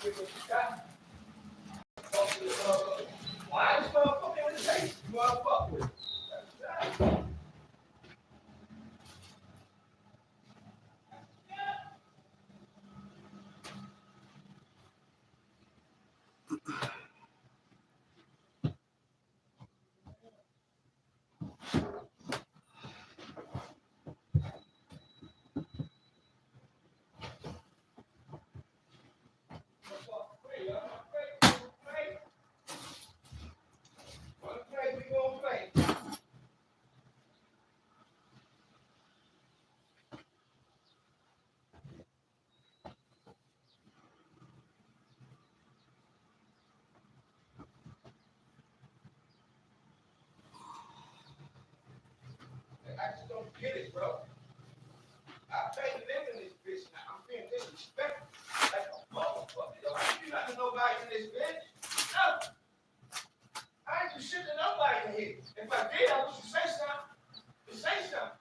get what you got. Fuck with this motherfucker. Why this motherfucker in the face? You want to fuck with it. That's right. I just don't get it, bro. I pay to live in this bitch now. I'm being disrespected like a motherfucker. Yo, I ain't do nothing to nobody in this bitch. No. I ain't do shit to nobody in here. If I did, I wish you say something. Just say something.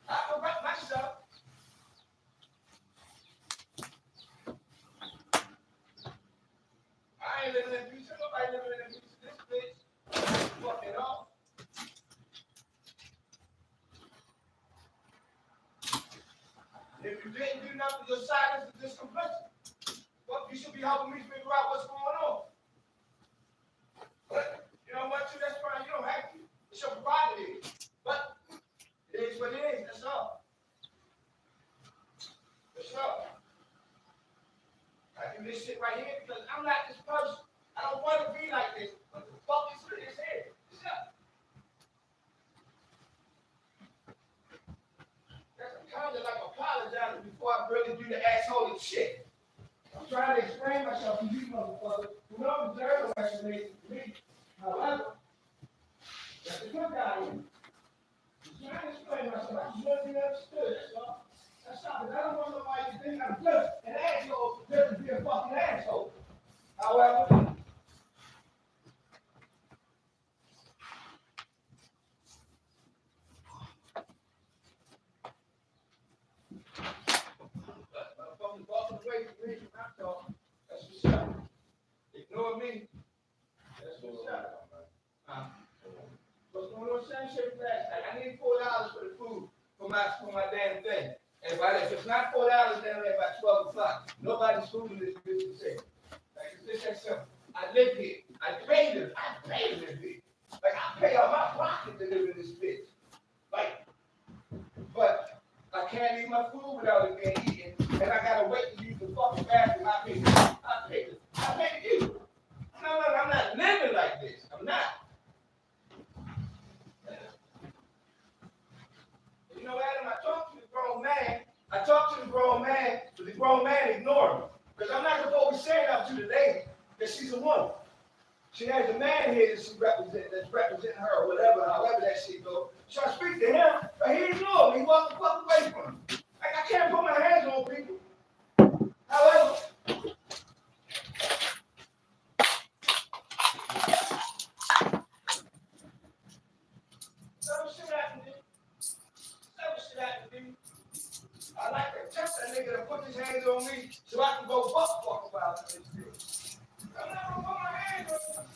I correct myself. I ain't living in peace. Nobody living in peace in this bitch. Fuck it off. If you didn't do nothing, your silence is discompletion. Well, you should be helping me figure out what's going on. But you know what? That's fine. You don't have to. It's your prerogative. But it is what it is. That's all. That's all. I do this shit right here because I'm not this person. I don't want to be like this. What the fuck is with his head? What's up? That's kind of like apologizing before I really do the asshole shit. I'm trying to explain myself to you motherfuckers who don't deserve no explanation to me. However, that's the good guy in me. I'm trying to explain myself. I just want to be understood. That's all. That's all. Because I don't want nobody to think I'm just an asshole just to be a fucking asshole. However, motherfuckers walking away from me when I'm talking. That's what's up. Ignore me. That's what's up. What's going on? Same shit last night. I need $4 for the food for my damn thing. And if it's not $4 down there by 12 o'clock, nobody's food in this bitch is safe. Like it's just that simple. I live here. I pay to live here. Like I pay out my pocket to live in this bitch. Like, but I can't eat my food without it being eaten, and I gotta wait to use the fucking bathroom. I pay to use. No, I'm not living like this. I'm not. You know, Adam, I talked to the grown man. But the grown man ignored me. Because I'm not supposed to be saying up to the lady that she's a woman. She has a man here that's representing her or whatever, however that shit goes. So I speak to him, but he ignored me. He walked the fuck away from me. Like I can't put my hands on people. However, I like to test that nigga to put his hands on me so I can go fuck about this bitch. I'm not gonna put my hands on him.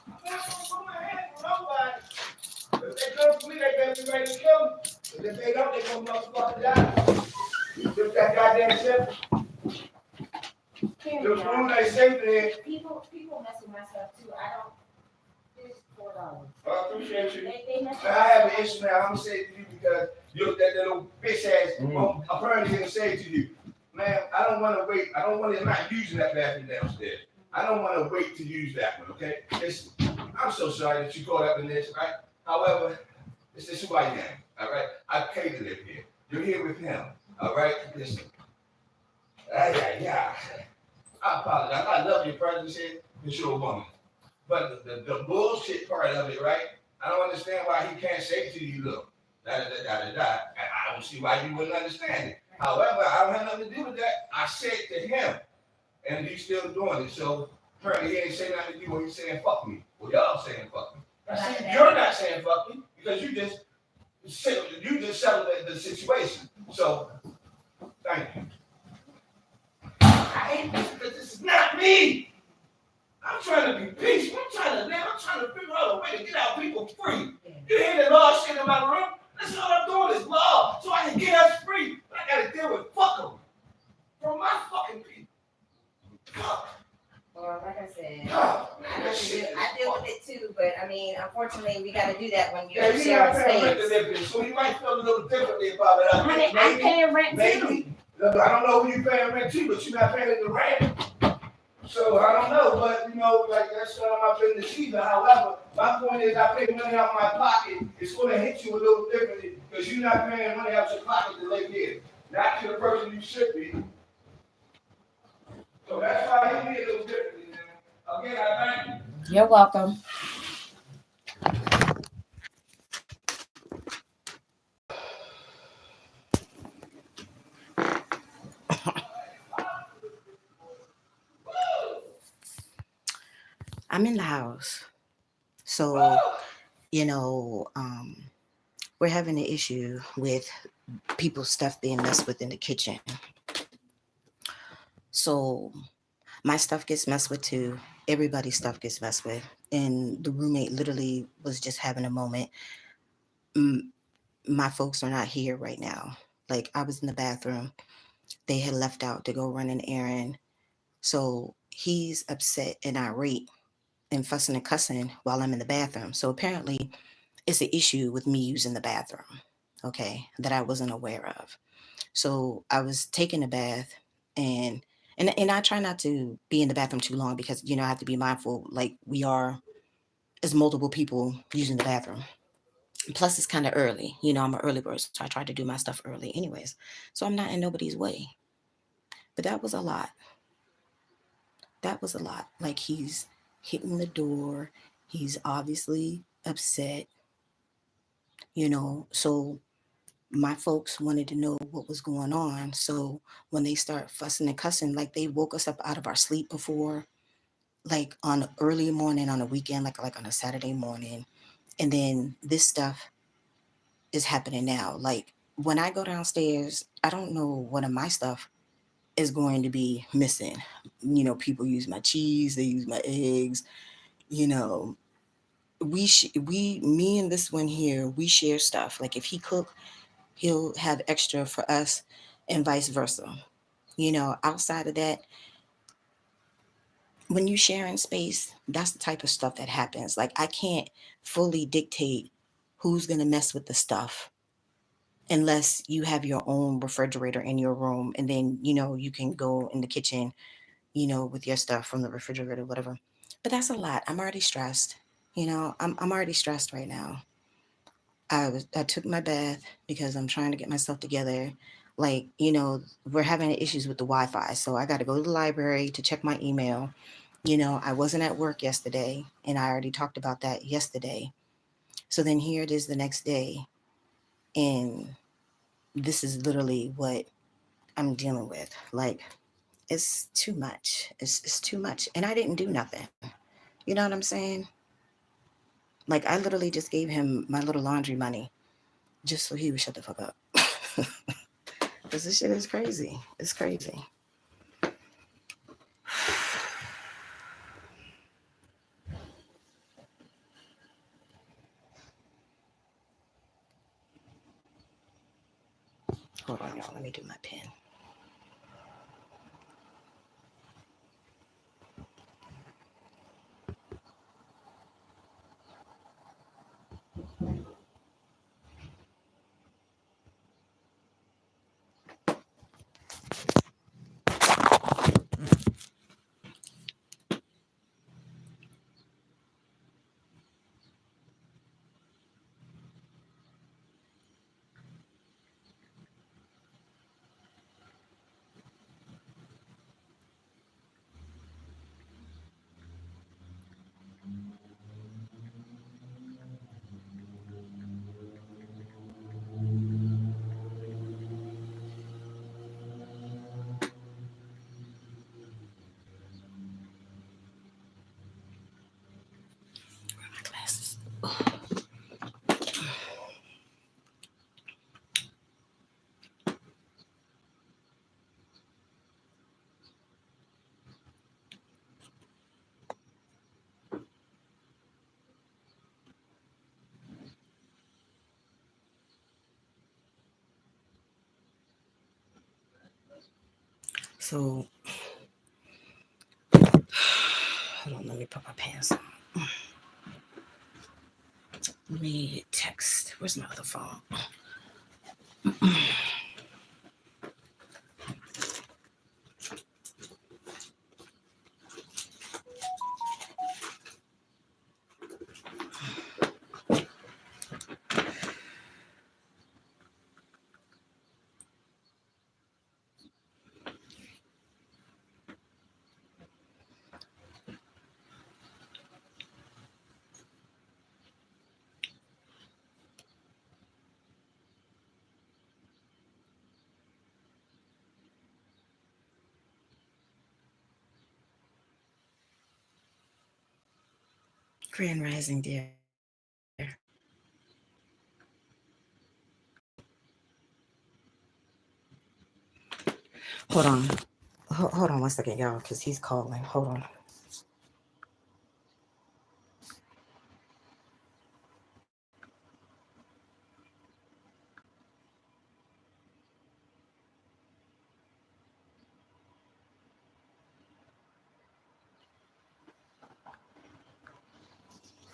I'm not gonna put my hands on nobody. If they come for me, they better be ready to kill me. And if they don't, they gonna motherfucking die. Just that goddamn simple. The food ain't safe there. People mess with myself too. I don't. There's $4. I appreciate you. They mess with I have an issue now. I'm gonna say it to you because you that little bitch ass apparently gonna say it to you. Man, I don't want to wait. I'm not using that bathroom downstairs. I don't want to wait to use that one, okay? I'm so sorry that you caught up in this, right? However, this is who I am, all right? I pay to live here. You're here with him, all right? Listen. Yeah. I apologize. I love your presence here because you're a woman. But the bullshit part of it, right? I don't understand why he can't say to you, look, And I don't see why you wouldn't understand it. However, I don't have nothing to do with that. I said to him, and he's still doing it. So apparently he ain't saying nothing to you when he's saying fuck me. Well, y'all saying fuck me. I see you're not saying fuck me because you just settled the situation. So thank you. I me. I'm trying to be peaceful. I'm trying to live. I'm trying to figure out a way to get our people free. You hear the law shit in my room? That's all I'm doing is law, so I can get us free. But I gotta deal with fuck them from my fucking people. Fuck. Well, like I said, God, I deal with it too, but I mean, unfortunately, we got to do that when yeah, you're you're sharing not paying rent to space. live here, so you might feel a little differently about it. Honey, I'm paying rent too. I don't know who you paying rent to, but you're not paying the rent. So I don't know, but like that's none of my business either. However, my point is I pay money out of my pocket. It's going to hit you a little differently because you're not paying money out your pocket to live here, not to the person you should be. So that's why I hit me a little differently. Again, I thank you. You're welcome. I'm in the house. So, you know, we're having an issue with people's stuff being messed with in the kitchen. So, my stuff gets messed with too. Everybody's stuff gets messed with. And the roommate literally was just having a moment. My folks are not here right now. Like, I was in the bathroom. They had left out to go run an errand. So, he's upset and irate and fussing and cussing while I'm in the bathroom. So, apparently, it's an issue with me using the bathroom, okay, that I wasn't aware of. So I was taking a bath and and I try not to be in the bathroom too long because I have to be mindful, like we are as multiple people using the bathroom. Plus it's kind of early. I'm an early bird, so I try to do my stuff early anyways. So I'm not in nobody's way. But that was a lot. That was a lot. Like he's hitting the door. He's obviously upset, so my folks wanted to know what was going on. So when they start fussing and cussing, like they woke us up out of our sleep before, like on an early morning on a weekend, like on a Saturday morning. And then this stuff is happening now. Like when I go downstairs, I don't know one of my stuff is going to be missing. People use my cheese, they use my eggs, you know. Me and this one here, we share stuff. Like if he cook, he'll have extra for us and vice versa. Outside of that, when you share in space, that's the type of stuff that happens. Like I can't fully dictate who's going to mess with the stuff unless you have your own refrigerator in your room and then you can go in the kitchen with your stuff from the refrigerator, whatever. But that's a lot. I'm already stressed. I'm already stressed right now. I took my bath because I'm trying to get myself together. Like, we're having issues with the Wi-Fi, so I got to go to the library to check my email. I wasn't at work yesterday, and I already talked about that yesterday. So then here it is the next day, and this is literally what I'm dealing with. Like, it's too much. It's too much, and I didn't do nothing. You know what I'm saying? Like, I literally just gave him my little laundry money just so he would shut the fuck up. Because this shit is crazy. It's crazy. Hold on, y'all. Let me do my pen. So hold on, let me put my pants on. Let me text. Where's my other phone? Grand Rising, dear. Hold on. Hold on one second, y'all, because he's calling. Hold on.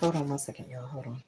Hold on one second, y'all. Hold on.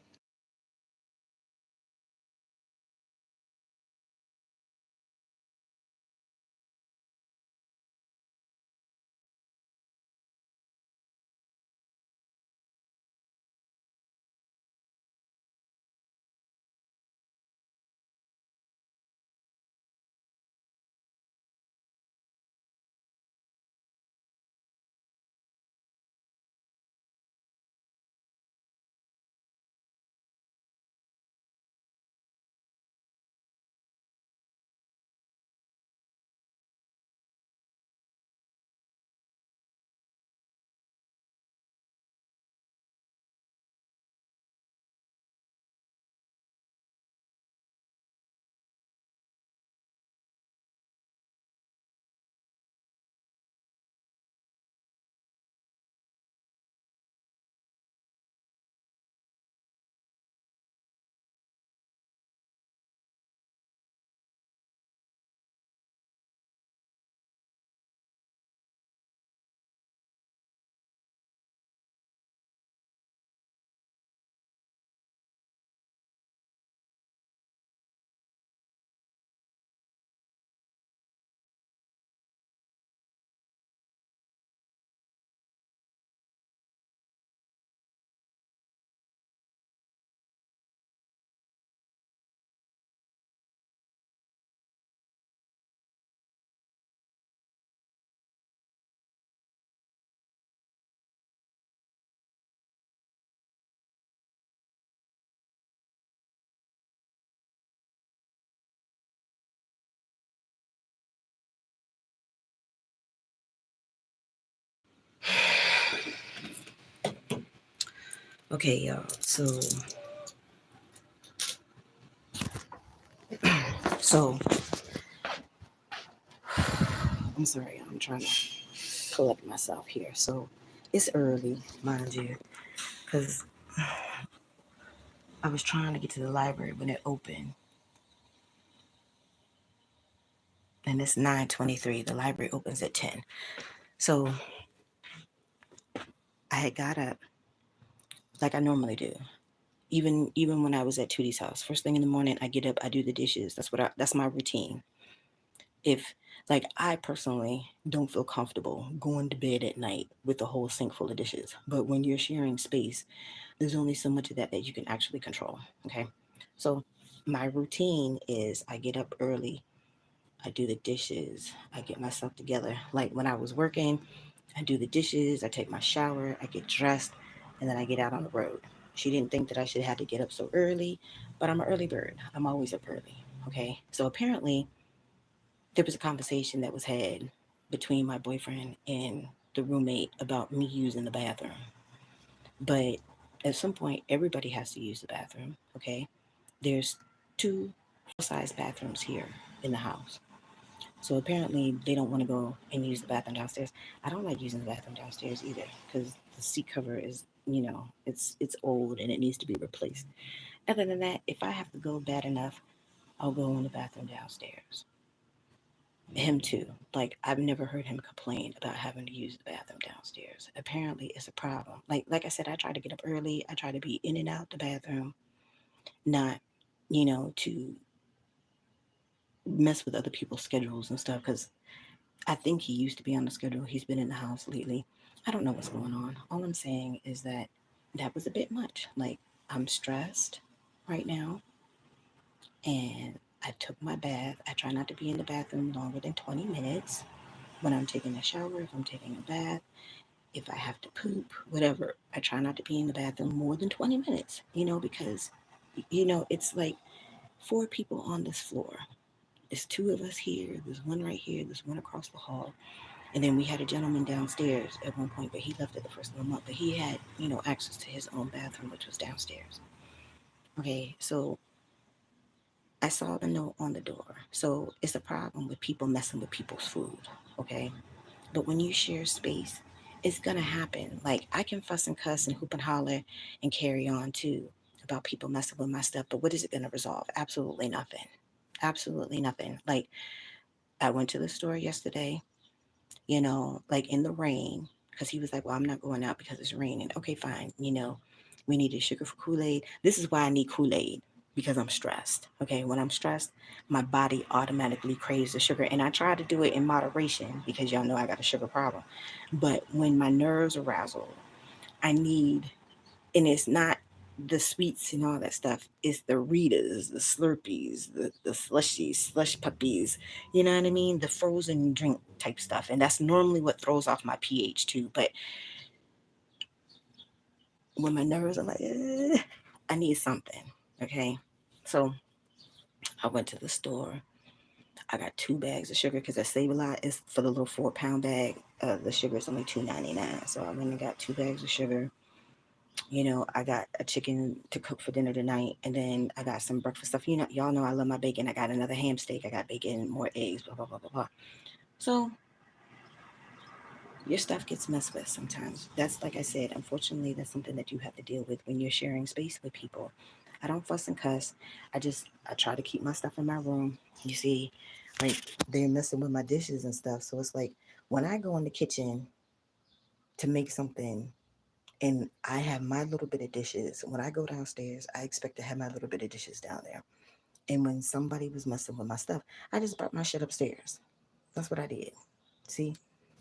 Okay, y'all. So I'm sorry. I'm trying to collect myself here. So it's early, mind you, because I was trying to get to the library when it opened, and it's 9:23. The library opens at 10. So I had got up like I normally do. Even when I was at Tootie's house, first thing in the morning, I get up, I do the dishes. That's my routine. If like I personally don't feel comfortable going to bed at night with a whole sink full of dishes, but when you're sharing space, there's only so much of that you can actually control. Okay, so my routine is I get up early, I do the dishes, I get myself together. Like when I was working, I do the dishes, I take my shower, I get dressed, and then I get out on the road. She didn't think that I should have to get up so early, but I'm an early bird. I'm always up early. Okay. So apparently there was a conversation that was had between my boyfriend and the roommate about me using the bathroom. But at some point, everybody has to use the bathroom. Okay. There's two full-size bathrooms here in the house. So apparently they don't want to go and use the bathroom downstairs. I don't like using the bathroom downstairs either because the seat cover is, it's old and it needs to be replaced. Other than that, if I have to go bad enough, I'll go in the bathroom downstairs. Him too. Like I've never heard him complain about having to use the bathroom downstairs. Apparently it's a problem. Like I said, I try to get up early. I try to be in and out the bathroom, not, to mess with other people's schedules and stuff because I think he used to be on the schedule. He's been in the house lately. I don't know what's going on. All I'm saying is that that was a bit much. Like I'm stressed right now and I took my bath. I try not to be in the bathroom longer than 20 minutes when I'm taking a shower, if I'm taking a bath, if I have to poop, whatever. I try not to be in the bathroom more than 20 minutes, because, it's like four people on this floor. There's two of us here, there's one right here, there's one across the hall. And then we had a gentleman downstairs at one point, but he left it the first of the month. But he had, access to his own bathroom, which was downstairs. Okay, so I saw the note on the door. So it's a problem with people messing with people's food. Okay. But when you share space, it's gonna happen. Like I can fuss and cuss and hoop and holler and carry on too about people messing with my stuff. But what is it gonna resolve? Absolutely nothing. Absolutely nothing. Like I went to the store yesterday, like in the rain, because he was like, well, I'm not going out because it's raining. Okay, fine. We needed sugar for Kool-Aid. This is why I need Kool-Aid because I'm stressed. Okay, when I'm stressed, my body automatically craves the sugar. And I try to do it in moderation because y'all know I got a sugar problem. But when my nerves are razzled, I need, and it's not the sweets and all that stuff. It's the Ritas, the Slurpees, the slushies, slush puppies. You know what I mean? The frozen drink type stuff. And that's normally what throws off my pH too. But when my nerves are like, I need something. Okay. So I went to the store. I got 2 bags of sugar because I save a lot. It's for the little 4 pound bag. The sugar is only $2.99. So I went and got 2 bags of sugar. I got a chicken to cook for dinner tonight, and then I got some breakfast stuff. Y'all know I love my bacon. I got another ham steak. I got bacon, more eggs, blah blah blah blah blah. So your stuff gets messed with sometimes. That's like I said. Unfortunately, that's something that you have to deal with when you're sharing space with people. I don't fuss and cuss. I try to keep my stuff in my room. You see, like they're messing with my dishes and stuff. So it's like when I go in the kitchen to make something and I have my little bit of dishes. When I go downstairs, I expect to have my little bit of dishes down there. And when somebody was messing with my stuff, I just brought my shit upstairs. That's what I did. See,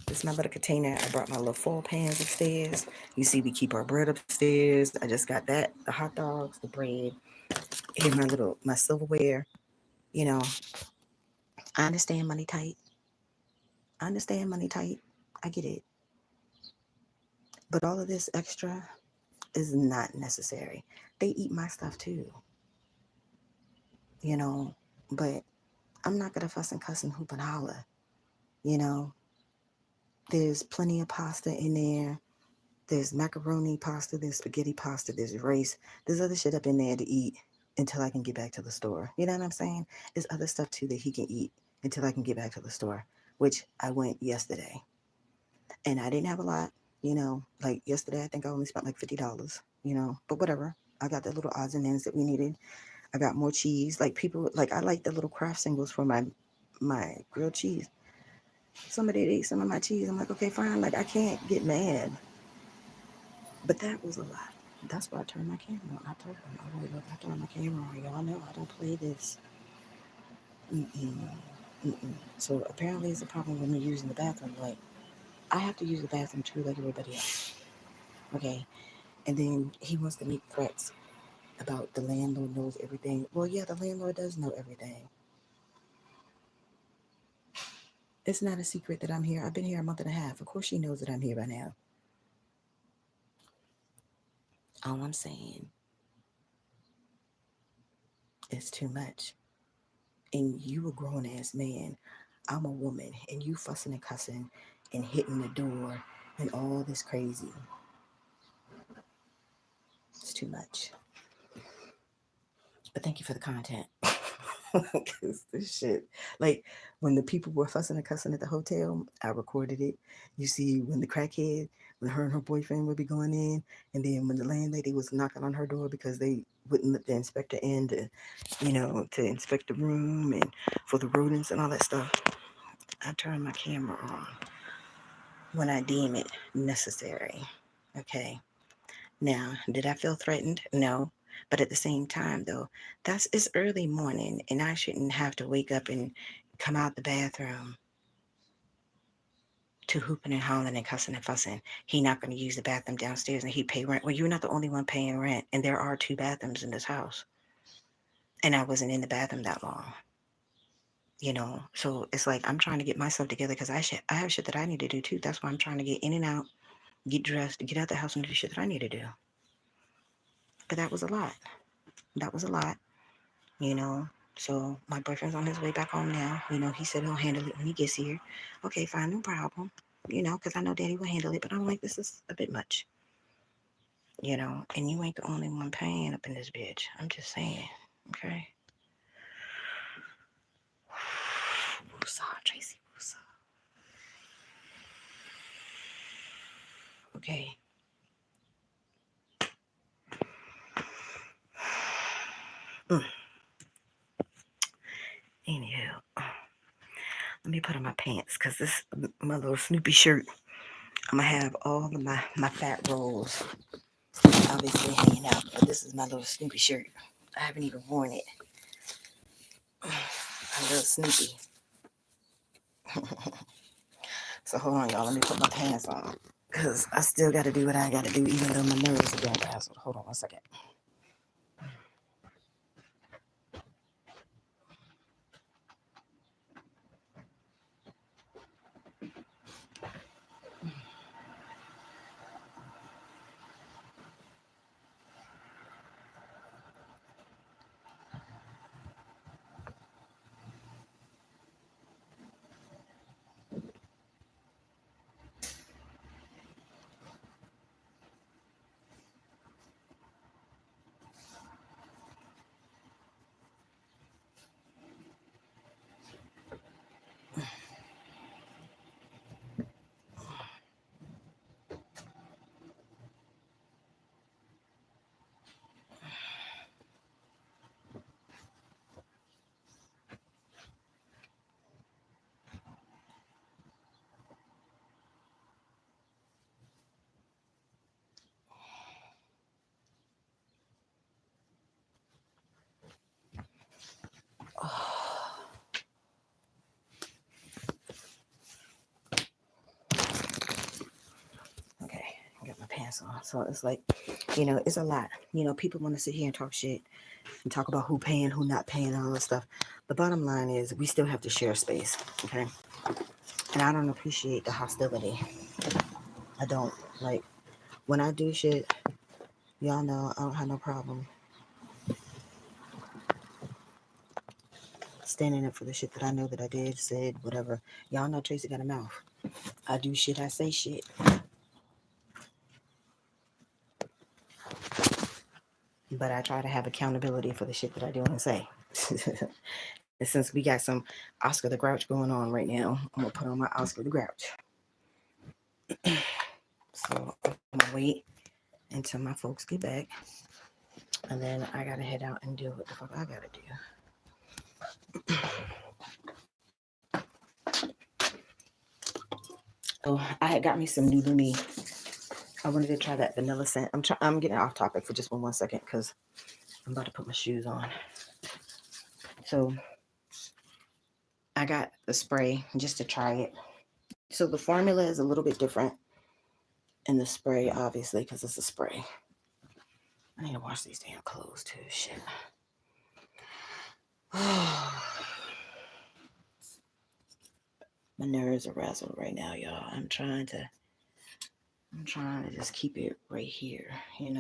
this is my little container. I brought my little 4 pans upstairs. You see, we keep our bread upstairs. I just got that, the hot dogs, the bread. Here, my silverware. You know, I understand money tight. I understand money tight. I get it. But all of this extra is not necessary. They eat my stuff too. you know, but I'm not gonna fuss and cuss and hoop and holler. You know, there's plenty of pasta in there. There's macaroni pasta, there's spaghetti pasta, there's rice. There's other shit up in there to eat until I can get back to the store. You know what I'm saying? There's other stuff too that he can eat until I can get back to the store, which I went yesterday. And I didn't have a lot, like yesterday I think I only spent like $50, but whatever. I got the little odds and ends that we needed. I got more cheese. Like people, like I like the little craft singles for my grilled cheese. Somebody ate some of my cheese. I'm like, okay, fine. Like I can't get mad, but that was a lot. That's why I turned my camera on. I told them, I really look. I turned my camera on. Y'all know I don't play this. Mm-mm, mm-mm. So apparently, it's a problem with me using the bathroom. Like I have to use the bathroom too, like everybody else. Okay, and then he wants to make threats about the landlord knows everything. Well, yeah, the landlord does know everything. It's not a secret that I'm here. I've been here a month and a half. Of course, she knows that I'm here by now. All I'm saying is too much. And you a grown ass man. I'm a woman, and you fussing and cussing and hitting the door and all this crazy. It's too much. But thank you for the content. Cause this shit, like when the people were fussing and cussing at the hotel, I recorded it. You see, when the crackhead, when her and her boyfriend would be going in, and then when the landlady was knocking on her door because they wouldn't let the inspector in to inspect the room and for the rodents and all that stuff. I turn my camera on when I deem it necessary. Okay. Now, did I feel threatened? No. But at the same time, though, it's early morning, and I shouldn't have to wake up and come out the bathroom to hooping and hollering and cussing and fussing. He not going to use the bathroom downstairs, and he pay rent. Well, you're not the only one paying rent, and there are 2 bathrooms in this house, and I wasn't in the bathroom that long. So it's like I'm trying to get myself together because I have shit that I need to do too. That's why I'm trying to get in and out, get dressed, get out the house, and do shit that I need to do. But that was a lot. That was a lot. you know. So my boyfriend's on his way back home now. He said he'll handle it when he gets here. Okay, fine, no problem. Because I know Daddy will handle it, but I'm like, this is a bit much. And you ain't the only one paying up in this bitch. I'm just saying. Okay. Woosah, Tracy, woosah. Okay. Mm. Anyhow, let me put on my pants because this my little Snoopy shirt. I'm gonna have all of my fat rolls obviously hanging out, but this is my little Snoopy shirt. I haven't even worn it. A little Snoopy. So hold on, y'all. Let me put my pants on because I still got to do what I got to do, even though my nerves are going past. Hold on 1 second. Okay, I got my pants on. So it's like, it's a lot. People want to sit here and talk shit and talk about who paying, who not paying, all that stuff. The bottom line is we still have to share space, okay? And I don't appreciate the hostility. I don't. Like, when I do shit, y'all know I don't have no problem standing up for the shit that I know that I did, said, whatever. Y'all know Tracy got a mouth. I do shit, I say shit. But I try to have accountability for the shit that I do and say. And since we got some Oscar the Grouch going on right now, I'm gonna put on my Oscar the Grouch. So I'm gonna wait until my folks get back, and then I gotta head out and do what the fuck I gotta do. Oh, I had got me some new Lumi. I wanted to try that vanilla scent. I'm getting off topic for just 1 second because I'm about to put my shoes on. So I got the spray just to try it. So the formula is a little bit different in the spray, obviously, because it's a spray. I need to wash these damn clothes too. Shit. My nerves are razzled right now, y'all. I'm trying to just keep it right here, Where's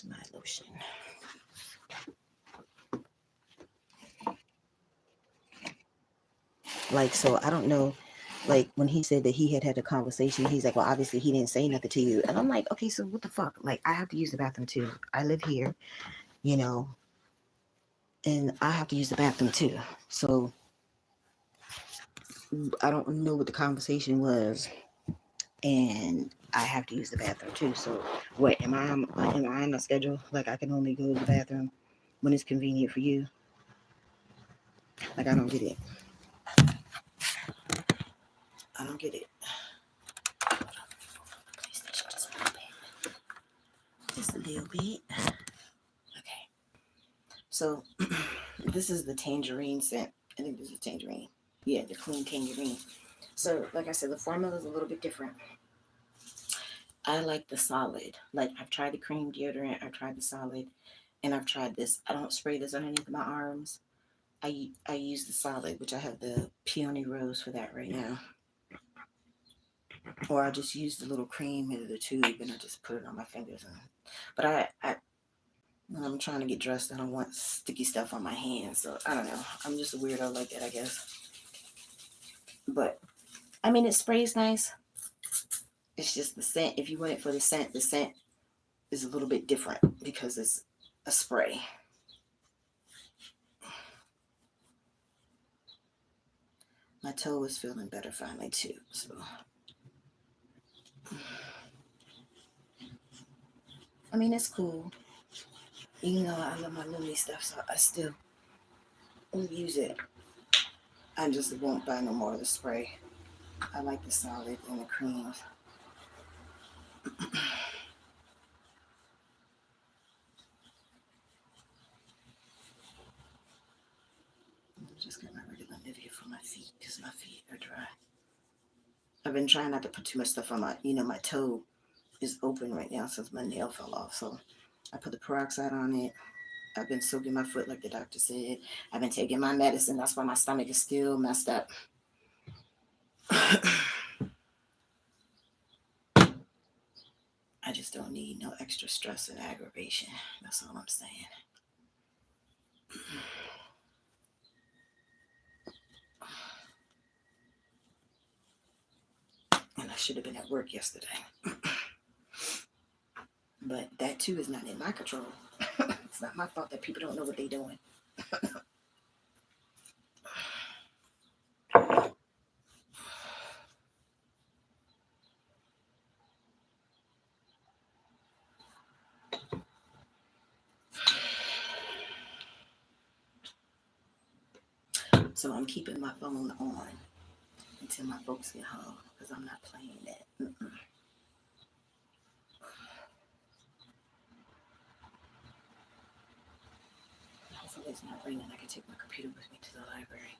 my lotion? Like, so I don't know, like when he said that he had a conversation, he's like, well, obviously he didn't say nothing to you. And I'm like, okay, so what the fuck? Like, I have to use the bathroom too. I live here, and I have to use the bathroom too. So I don't know what the conversation was, and I have to use the bathroom too. So what, am I on a schedule? Like I can only go to the bathroom when it's convenient for you? Like, I don't get it. I don't get it. Just a little bit. Okay. So, this is the tangerine scent. I think this is tangerine. Yeah, the clean tangerine. So, like I said, the formula is a little bit different. I like the solid. Like, I've tried the cream deodorant, I've tried the solid, and I've tried this. I don't spray this underneath my arms. I use the solid, which I have the peony rose for that right now. Or I just use the little cream in the tube and I just put it on my fingers. But I when I'm trying to get dressed, I don't want sticky stuff on my hands. So I don't know. I'm just a weirdo like that, I guess. But I mean, it sprays nice. It's just the scent. If you want it for the scent is a little bit different because it's a spray. My toe is feeling better finally too. So I mean, it's cool. Even though I love my Lumi stuff, so I still will use it. I just won't buy no more of the spray. I like the solid and the creams. Just get my regular Nivea for my feet because my feet are dry. I've been trying not to put too much stuff on my, my toe is open right now since my nail fell off. So I put the peroxide on it. I've been soaking my foot like the doctor said. I've been taking my medicine. That's why my stomach is still messed up. I just don't need no extra stress and aggravation. That's all I'm saying. And I should have been at work yesterday. But that too is not in my control. It's not my fault that people don't know what they're doing. So I'm keeping my phone on until my folks get home because I'm not playing that. Hopefully it's not raining. I can take my computer with me to the library.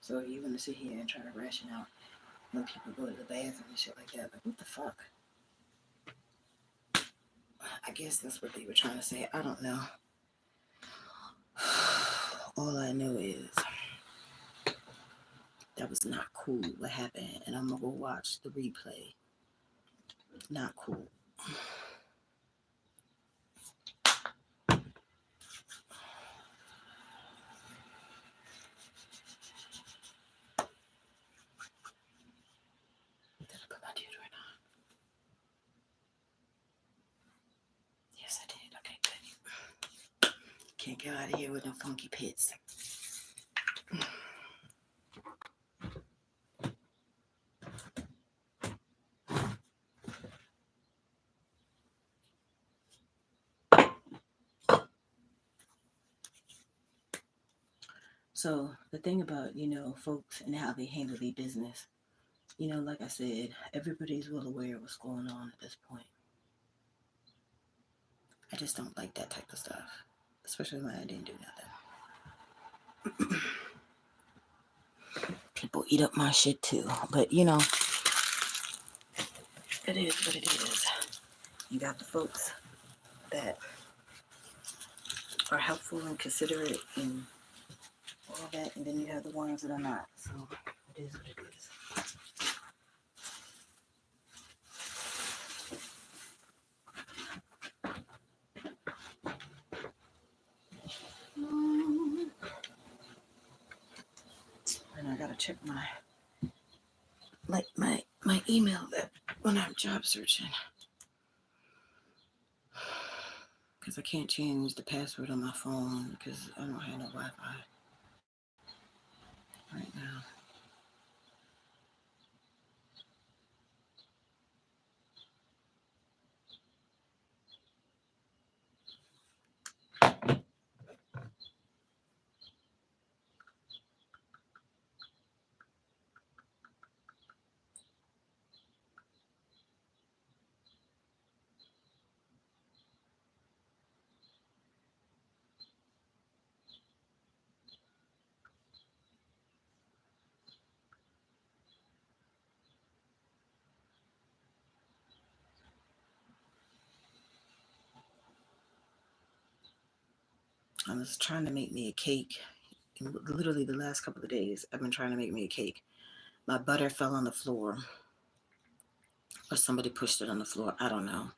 So if you want to sit here and try to ration out when people go to the bathroom and shit like that, like what the fuck? I guess that's what they were trying to say. I don't know. All I know is that was not cool what happened, and I'm gonna go watch the replay. Not cool. Did I put my deodorant on? Yes, I did. Okay, good. Can't get out of here with no funky pits. So the thing about, folks and how they handle their business, like I said, everybody's well aware of what's going on at this point. I just don't like that type of stuff, especially when I didn't do nothing. People eat up my shit too, but it is what it is. You got the folks that are helpful and considerate and all that, and then you have the ones that are not. So it is what it is. And I gotta check my email that when I'm job searching. because I can't change the password on my phone because I don't have no Wi-Fi right now. I was trying to make me a cake. And literally the last couple of days, I've been trying to make me a cake. My butter fell on the floor, or somebody pushed it on the floor. I don't know.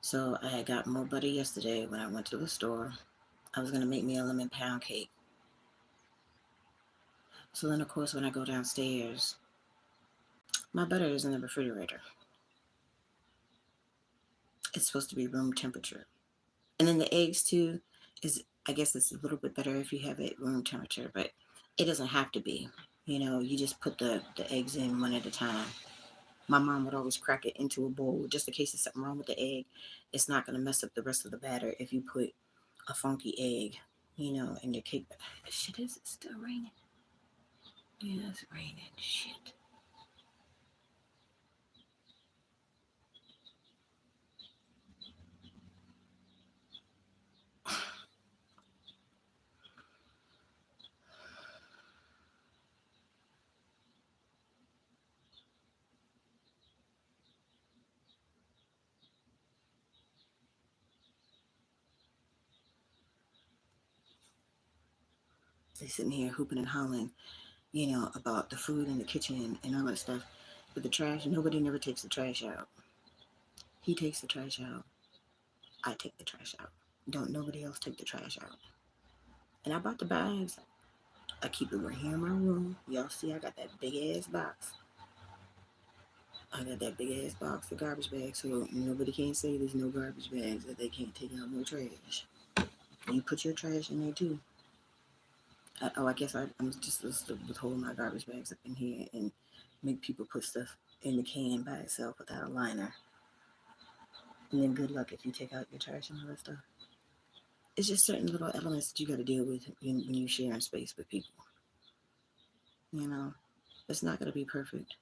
So I had got more butter yesterday when I went to the store. I was going to make me a lemon pound cake. So then, of course, when I go downstairs, my butter is in the refrigerator. It's supposed to be room temperature. And then the eggs, too, I guess it's a little bit better if you have it room temperature, but it doesn't have to be. You just put the eggs in one at a time. My mom would always crack it into a bowl just in case there's something wrong with the egg. It's not going to mess up the rest of the batter if you put a funky egg, in your cake. Shit, is it still raining? Yeah, it's raining. Shit. They sitting here hooping and hollering, about the food in the kitchen and all that stuff. But the trash, nobody never takes the trash out. He takes the trash out. I take the trash out. Don't nobody else take the trash out. And I bought the bags. I keep it right here in my room. Y'all see I got that big ass box. I got that big ass box of garbage bags, so nobody can say there's no garbage bags, that they can't take out no trash. You put your trash in there too. I guess I'm just supposed to withhold my garbage bags up in here and make people put stuff in the can by itself without a liner. And then good luck if you take out your trash and all that stuff. It's just certain little elements that you got to deal with when you sharing space with people. It's not going to be perfect.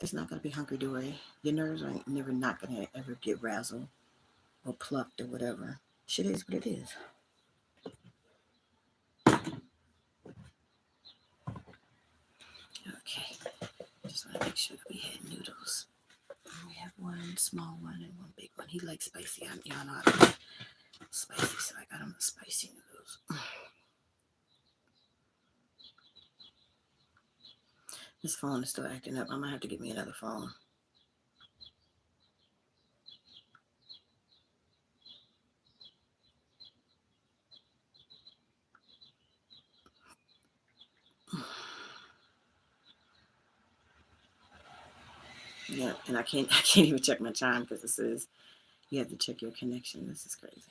It's not going to be hunky-dory. Your nerves are never not going to ever get razzled or plucked or whatever. Shit is what it is. Okay. Just want to make sure that we had noodles. We have one small one and one big one. He likes spicy. Y'all know I like spicy, so I got him the spicy noodles. This phone is still acting up. I might have to get me another phone. Yeah, and I can't even check my chime because it says you have to check your connection. This is crazy.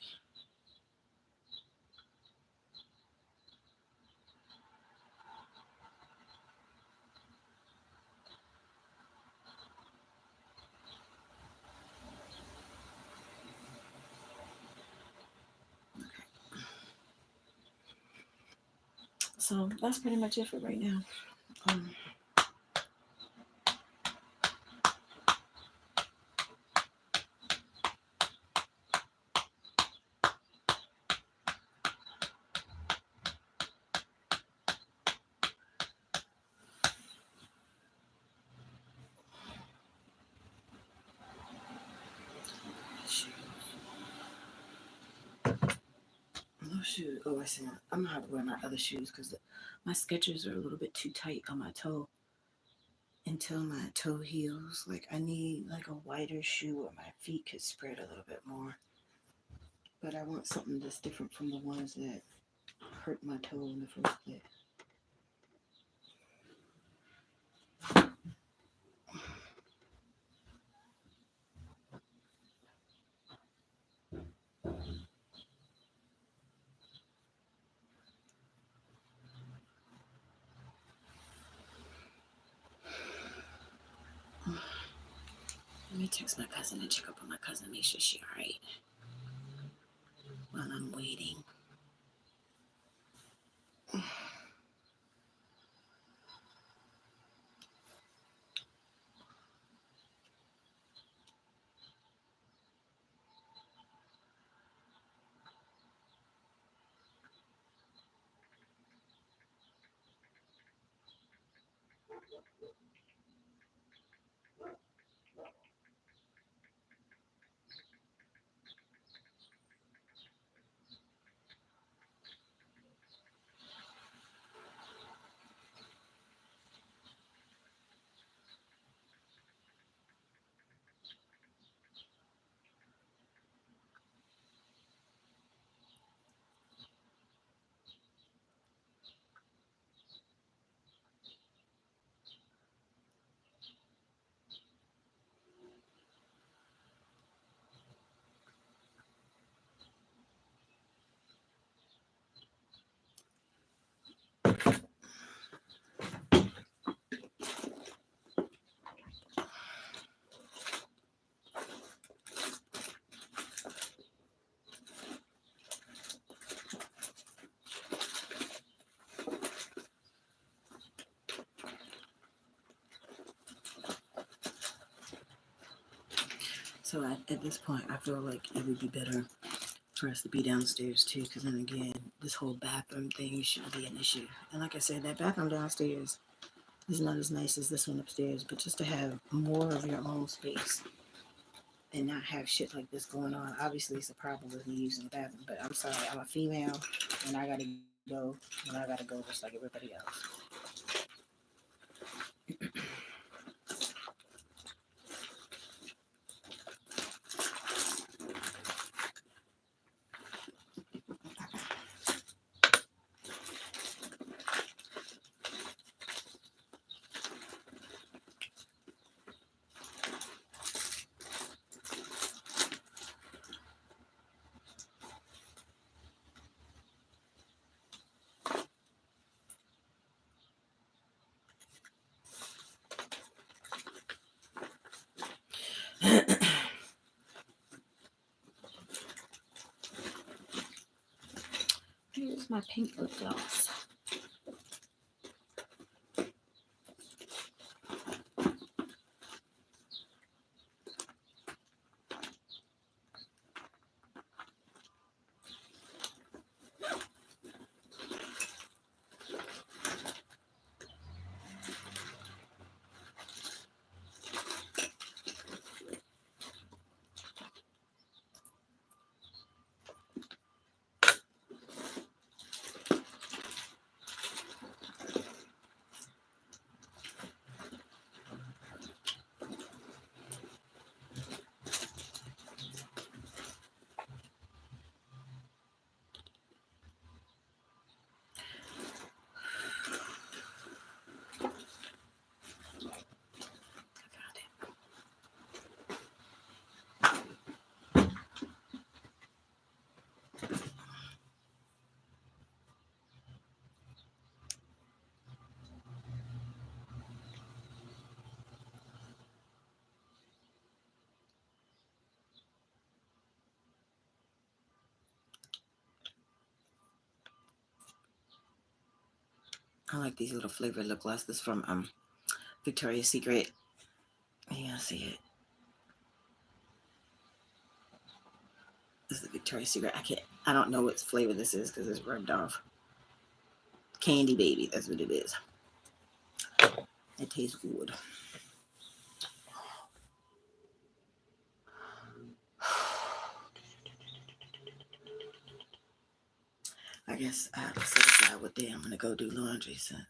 Okay. So that's pretty much it for right now. No shoes. Oh, I see. I'm gonna have to wear my other shoes because my Skechers are a little bit too tight on my toe until my toe heals. Like I need like a wider shoe where my feet could spread a little bit more. But I want something that's different from the ones that hurt my toe in the first place. me text my cousin and check up on my cousin, make sure she's all right while I'm waiting. So at this point, I feel like it would be better for us to be downstairs too, because then again, this whole bathroom thing shouldn't be an issue. And like I said, that bathroom downstairs is not as nice as this one upstairs, but just to have more of your own space and not have shit like this going on. Obviously, it's a problem with me using the bathroom, but I'm sorry, I'm a female and I gotta go, and I gotta go just like everybody else. Here's my pink lip gloss. I like these little flavored lip gloss. This is from Victoria's Secret. You gonna see it. This is Victoria's Secret. I don't know what flavor this is because it's rubbed off. Candy Baby, that's what it is. It tastes good. I guess I have to set aside what day I'm gonna go do laundry since.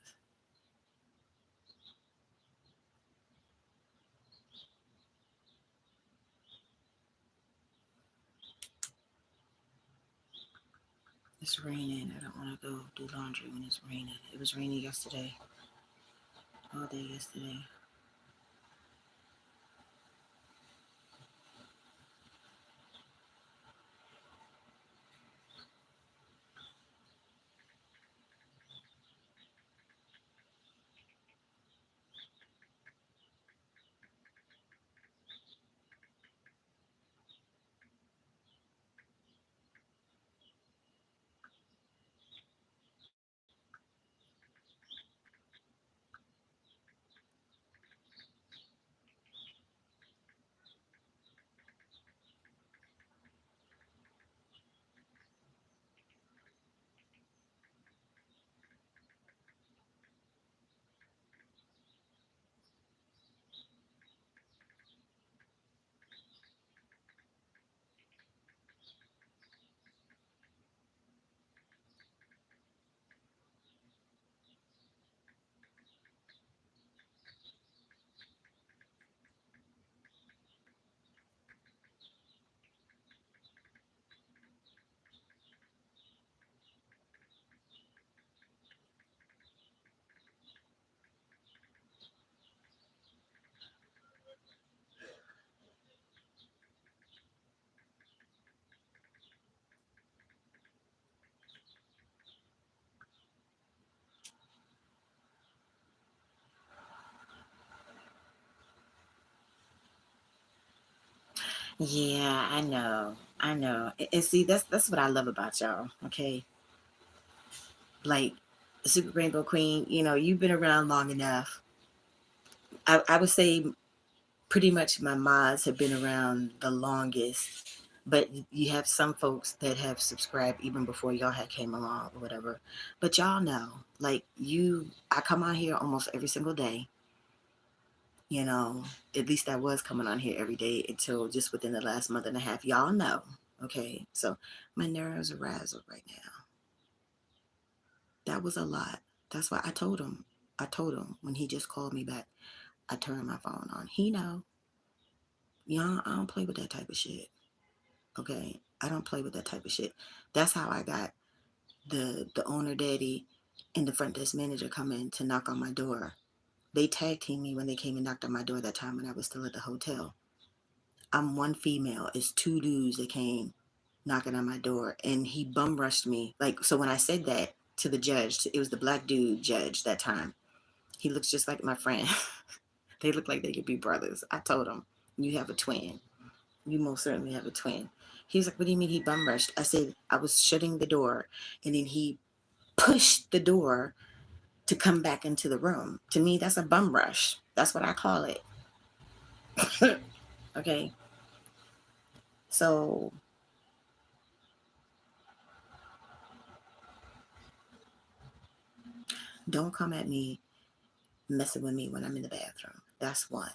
It's raining. I don't want to go do laundry when it's raining. It was raining yesterday. All day yesterday. Yeah, I know. I know. And see, that's what I love about y'all. Okay, like Super Rainbow Queen. You know, you've been around long enough. I would say pretty much my mods have been around the longest. But you have some folks that have subscribed even before y'all had came along or whatever. But y'all know, like you, I come on here almost every single day. You know, at least I was coming on here every day until just within the last month and a half. Y'all know. Okay. So my nerves are razzled right now. That was a lot. That's why I told him. I told him when he just called me back, I turned my phone on. He know. Y'all, I don't play with that type of shit. Okay. I don't play with that type of shit. That's how I got the owner daddy and the front desk manager come in to knock on my door. They tag teamed me when they came and knocked on my door that time when I was still at the hotel. I'm one female. It's two dudes that came knocking on my door, and he bum rushed me. Like, so when I said that to the judge, it was the black dude judge that time. He looks just like my friend. They look like they could be brothers. I told him, you have a twin. You most certainly have a twin. He was like, what do you mean he bum rushed? I said, I was shutting the door, and then he pushed the door to come back into the room. To me, that's a bum rush. That's what I call it. Okay. So don't come at me messing with me when I'm in the bathroom. That's one.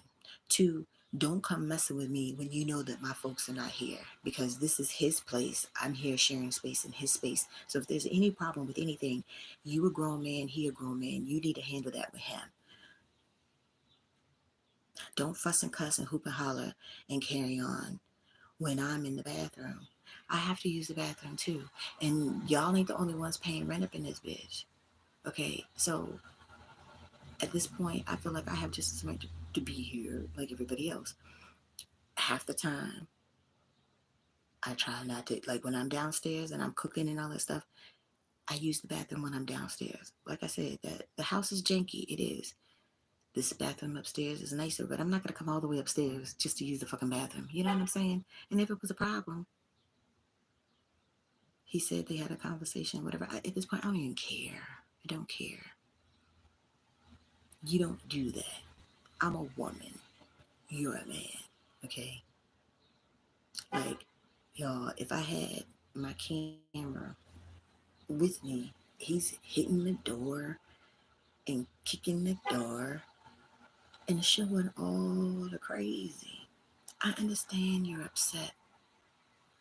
Two, don't come messing with me when you know that my folks are not here because this is his place. I'm here sharing space in his space. So if there's any problem with anything, you a grown man, he a grown man. You need to handle that with him. Don't fuss and cuss and hoop and holler and carry on when I'm in the bathroom. I have to use the bathroom too. And y'all ain't the only ones paying rent up in this bitch. Okay, so at this point, I feel like I have just as much to be here like everybody else. Half the time, I try not to, like when I'm downstairs and I'm cooking and all that stuff, I use the bathroom when I'm downstairs. Like I said, that the house is janky. It is. This bathroom upstairs is nicer, but I'm not going to come all the way upstairs just to use the fucking bathroom. You know what I'm saying? And if it was a problem, he said they had a conversation, whatever. At this point, I don't even care. I don't care. You don't do that. I'm a woman. You're a man. Okay? Like, y'all, if I had my camera with me, he's hitting the door and kicking the door and showing all the crazy. I understand you're upset.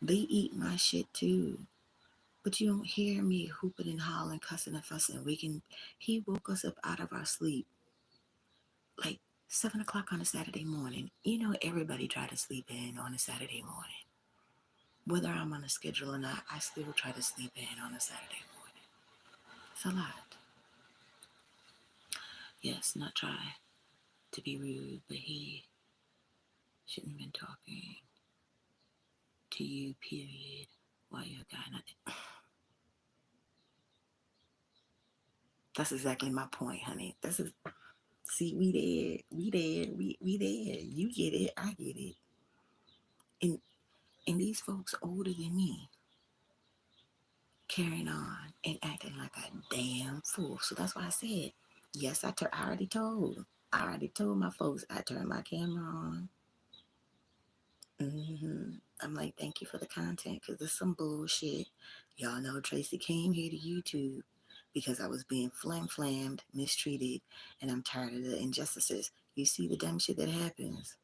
They eat my shit too. But you don't hear me hooping and hollering, cussing and fussing. He woke us up out of our sleep like 7 o'clock on a Saturday morning. You know, everybody try to sleep in on a Saturday morning. Whether I'm on a schedule or not, I still try to sleep in on a Saturday morning. It's a lot. Yes, not try to be rude, but he shouldn't have been talking to you, period, while you're a guy. That's exactly my point, honey. See, we there. You get it, I get it. And and these folks older than me carrying on and acting like a damn fool. So that's why I said, yes, I already told. I already told my folks I turned my camera on. I'm like, thank you for the content because there's some bullshit. Y'all know Tracy came here to YouTube because I was being flammed, mistreated, and I'm tired of the injustices. You see the dumb shit that happens.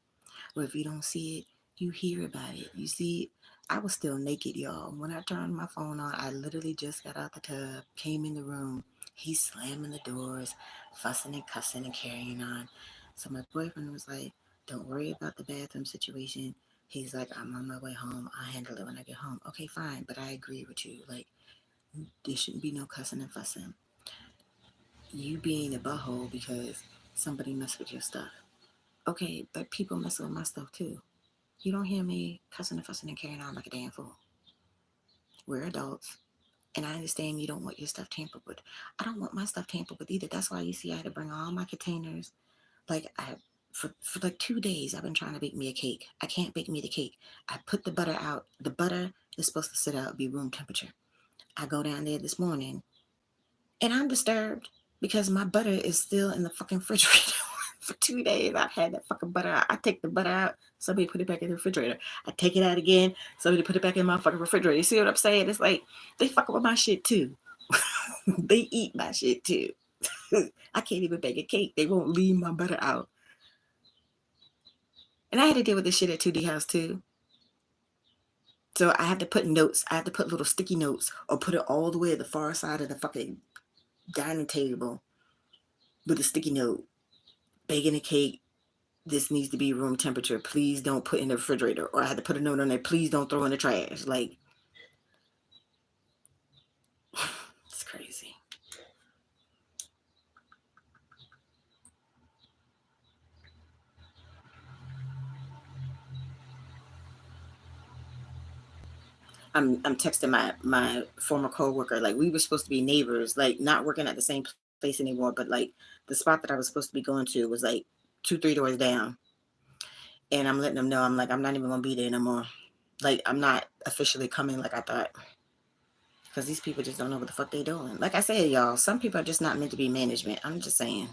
Or if you don't see it, you hear about it. You see, I was still naked, y'all. When I turned my phone on, I literally just got out the tub, came in the room. He's slamming the doors, fussing and cussing and carrying on. So my boyfriend was like, don't worry about the bathroom situation. He's like, I'm on my way home. I'll handle it when I get home. Okay, fine. But I agree with you. Like, there shouldn't be no cussing and fussing. You being a butthole because somebody messed with your stuff. Okay, but people mess with my stuff too. You don't hear me cussing and fussing and carrying on like a damn fool. We're adults. And I understand you don't want your stuff tampered with. I don't want my stuff tampered with either. That's why you see I had to bring all my containers. Like I for like 2 days I've been trying to bake me a cake. I can't bake me the cake. I put the butter out. The butter is supposed to sit out, be room temperature. I go down there this morning and I'm disturbed because my butter is still in the fucking refrigerator. For 2 days I've had that fucking butter out. I take the butter out, somebody put it back in the refrigerator. I take it out again, somebody put it back in my fucking refrigerator. You see what I'm saying? It's like they fuck with my shit too. They eat my shit too. I can't even bake a cake. They won't leave my butter out. And I had to deal with this shit at 2D House too. So I have to put notes. I have to put little sticky notes or put it all the way at the far side of the fucking dining table with a sticky note. Baking a cake. This needs to be room temperature. Please don't put in the refrigerator. Or I had to put a note on there. Please don't throw in the trash. Like, it's crazy. I'm texting my former coworker. Like we were supposed to be neighbors. Like not working at the same place anymore. But like the spot that I was supposed to be going to was like 2-3 doors down. And I'm letting them know. I'm like I'm not even gonna be there no more. Like I'm not officially coming like I thought. Because these people just don't know what the fuck they doing. Like I said, y'all, some people are just not meant to be management. I'm just saying.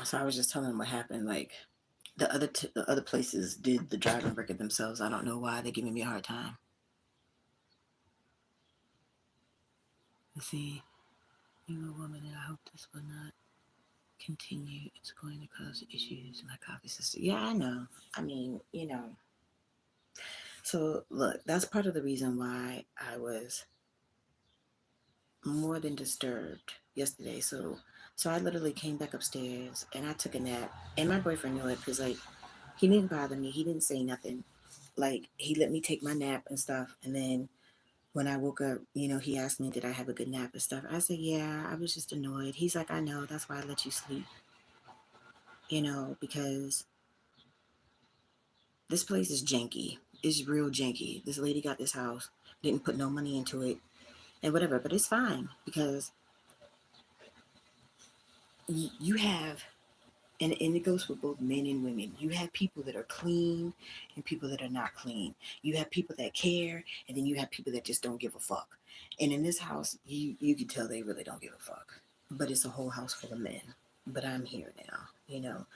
So I was just telling them what happened. Like the other places did the driving record themselves. I don't know why they're giving me a hard time. You see, you're a woman, and I hope this will not continue. It's going to cause issues. My coffee sister. Yeah, I know. I mean, you know. So look, that's part of the reason why I was more than disturbed yesterday. So I literally came back upstairs and I took a nap. And my boyfriend knew it because like he didn't bother me. He didn't say nothing. Like he let me take my nap and stuff. And then when I woke up, he asked me, did I have a good nap and stuff? I said, yeah, I was just annoyed. He's like, I know, that's why I let you sleep. Because this place is janky. It's real janky. This lady got this house, didn't put no money into it and whatever, but it's fine because you have, and it goes for both men and women. You have people that are clean and people that are not clean. You have people that care, and then you have people that just don't give a fuck. And in this house, you can tell they really don't give a fuck. But it's a whole house full of men. But I'm here now.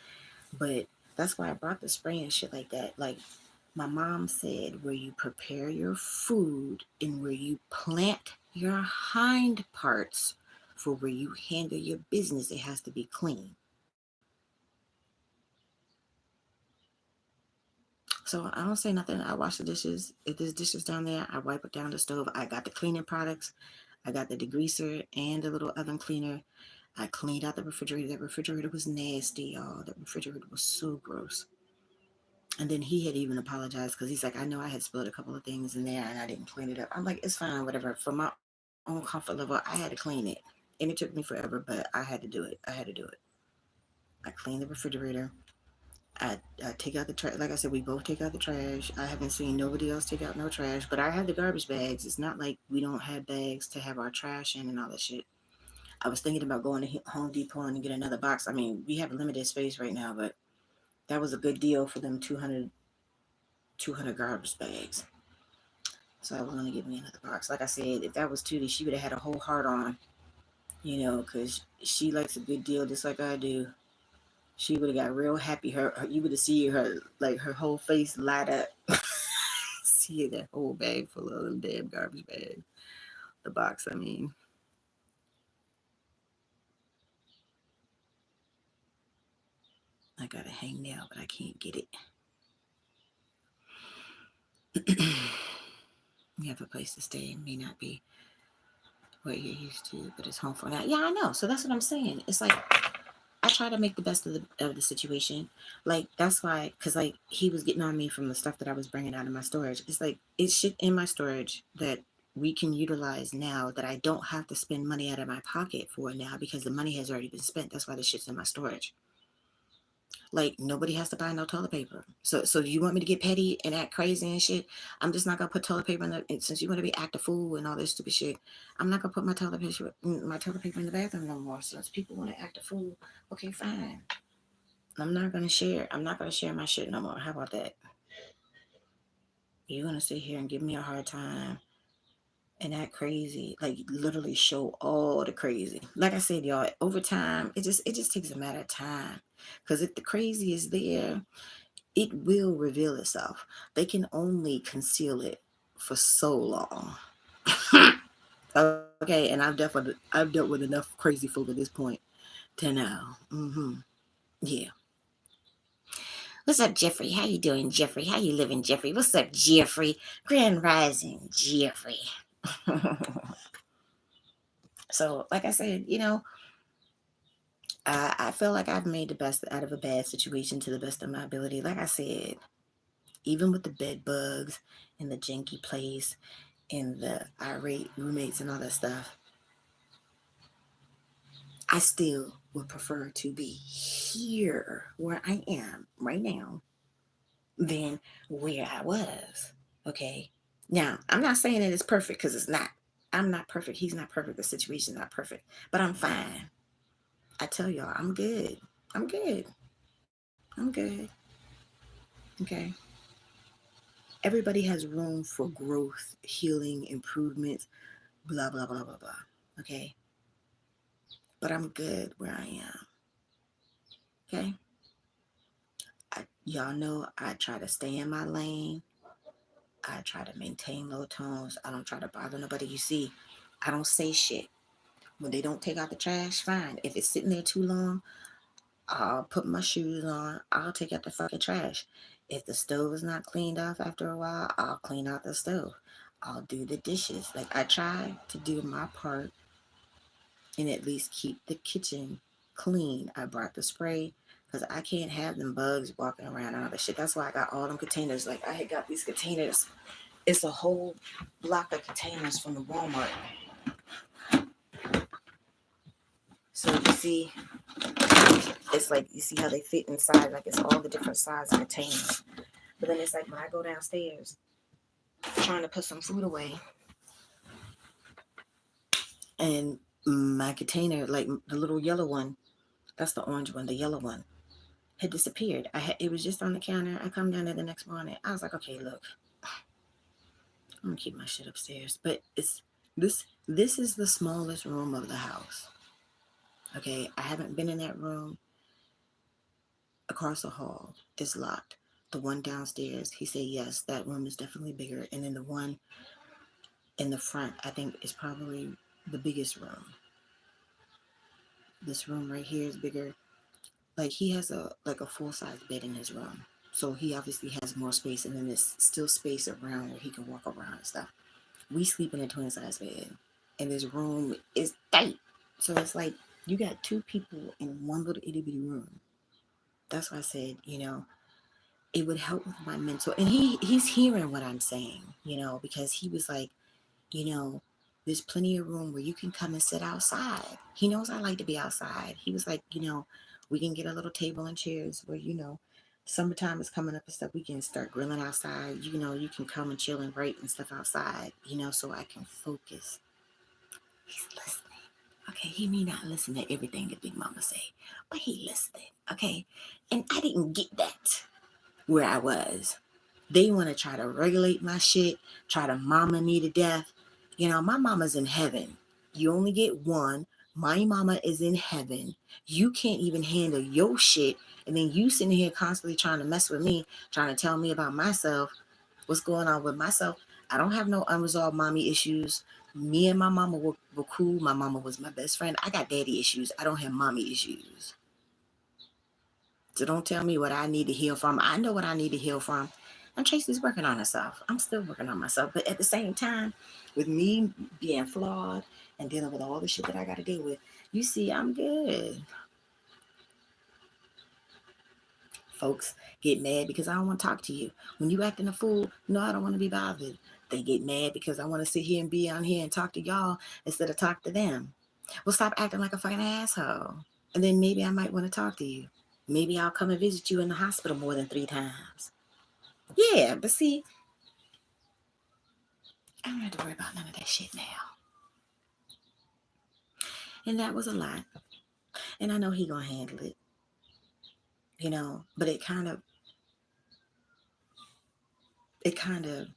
But that's why I brought the spray and shit like that. Like my mom said, where you prepare your food and where you plant your hind parts for where you handle your business, it has to be clean. So I don't say nothing. I wash the dishes. If there's dishes down there, I wipe it down the stove. I got the cleaning products. I got the degreaser and the little oven cleaner. I cleaned out the refrigerator. That refrigerator was nasty, y'all. That refrigerator was so gross. And then he had even apologized because he's like, I know I had spilled a couple of things in there and I didn't clean it up. I'm like, it's fine, whatever. For my own comfort level, I had to clean it. And it took me forever, but I had to do it. I had to do it. I cleaned the refrigerator. I take out the trash. Like I said, we both take out the trash. I haven't seen nobody else take out no trash, but I have the garbage bags. It's not like we don't have bags to have our trash in and all that shit. I was thinking about going to Home Depot and get another box. I mean, we have limited space right now, but that was a good deal for them 200 garbage bags. So I was going to get me another box. Like I said, if that was Tootie, she would have had a whole heart on, because she likes a good deal just like I do. She would have got real happy. You would have seen her, like, her whole face light up. See that whole bag full of them damn garbage bags. The box, I mean. I got a hangnail, but I can't get it. You have a place to stay. It may not be what you're used to, but it's home for now. Yeah, I know. So that's what I'm saying. It's like I try to make the best of the situation. Like that's why, because like he was getting on me from the stuff that I was bringing out of my storage. It's like it's shit in my storage that we can utilize now that I don't have to spend money out of my pocket for now because the money has already been spent. That's why the shit's in my storage. Like nobody has to buy no toilet paper. So you want me to get petty and act crazy and shit? I'm just not gonna put toilet paper in the. Since you want to be act a fool and all this stupid shit, I'm not gonna put my toilet paper in the bathroom no more. Since people want to act a fool, okay, fine. I'm not gonna share. I'm not gonna share my shit no more. How about that? You're gonna sit here and give me a hard time and act crazy, like literally show all the crazy. Like I said, y'all, over time, it just takes a matter of time. Because if the crazy is there, it will reveal itself. They can only conceal it for so long. Okay, and I've dealt with enough crazy folk at this point to know. Yeah. What's up, Jeffrey? How you doing, Jeffrey? How you living, Jeffrey? What's up, Jeffrey? Grand Rising, Jeffrey. So, like I said, I feel like I've made the best out of a bad situation to the best of my ability. Like I said, even with the bed bugs and the janky place and the irate roommates and all that stuff, I still would prefer to be here where I am right now than where I was. Okay. Now, I'm not saying that it's perfect because it's not. I'm not perfect. He's not perfect. The situation's not perfect. But I'm fine. I tell y'all, I'm good. I'm good. I'm good. Okay. Everybody has room for growth, healing, improvement, blah, blah, blah, blah, blah. Okay. But I'm good where I am. Okay. Y'all know I try to stay in my lane. I try to maintain low tones. I don't try to bother nobody. You see, I don't say shit. When they don't take out the trash, fine. If it's sitting there too long, I'll put my shoes on. I'll take out the fucking trash. If the stove is not cleaned off after a while, I'll clean out the stove. I'll do the dishes. Like I try to do my part and at least keep the kitchen clean. I brought the spray because I can't have them bugs walking around and all that shit. That's why I got all them containers. Like I had got these containers. It's a whole block of containers from the Walmart. So you see, it's like you see how they fit inside. Like it's all the different size containers. But then it's like when I go downstairs trying to put some food away, and my container, like the little yellow one, that's the orange one, the yellow one, had disappeared. It was just on the counter. I come down there the next morning. I was like, okay, look, I'm gonna keep my shit upstairs. But it's this is the smallest room of the house. Okay, I haven't been in that room. Across the hall is locked. The one downstairs, he said yes, that room is definitely bigger. And then the one in the front, I think is probably the biggest room. This room right here is bigger. Like he has a full size bed in his room. So he obviously has more space, and then there's still space around where he can walk around and stuff. We sleep in a twin size bed. and this room is tight. So it's like you got two people in one little itty bitty room. That's why I said, it would help with my mental. And he's hearing what I'm saying, because he was like, you know, there's plenty of room where you can come and sit outside. He knows I like to be outside. He was like, we can get a little table and chairs where, summertime is coming up and stuff. We can start grilling outside. You can come and chill and write and stuff outside, so I can focus. He's listening. Okay, he may not listen to everything that Big Mama say, but he listening. Okay, and I didn't get that where I was. They want to try to regulate my shit, try to mama me to death. My mama's in heaven. You only get one. My mama is in heaven. You can't even handle your shit. And then you sitting here constantly trying to mess with me, trying to tell me about myself, what's going on with myself. I don't have no unresolved mommy issues. Me and my mama were cool. My mama was my best friend. I got daddy issues. I don't have mommy issues. So don't tell me what I need to heal from. I know what I need to heal from. And Tracy's working on herself. I'm still working on myself. But at the same time, with me being flawed and dealing with all the shit that I got to deal with, you see, I'm good. Folks get mad because I don't want to talk to you. When you acting a fool, no, I don't want to be bothered. They get mad because I want to sit here and be on here and talk to y'all instead of talk to them. Well, stop acting like a fucking asshole. And then maybe I might want to talk to you. Maybe I'll come and visit you in the hospital more than 3 times. Yeah, but see, I don't have to worry about none of that shit now. And that was a lot. And I know he gonna handle it. But it kind of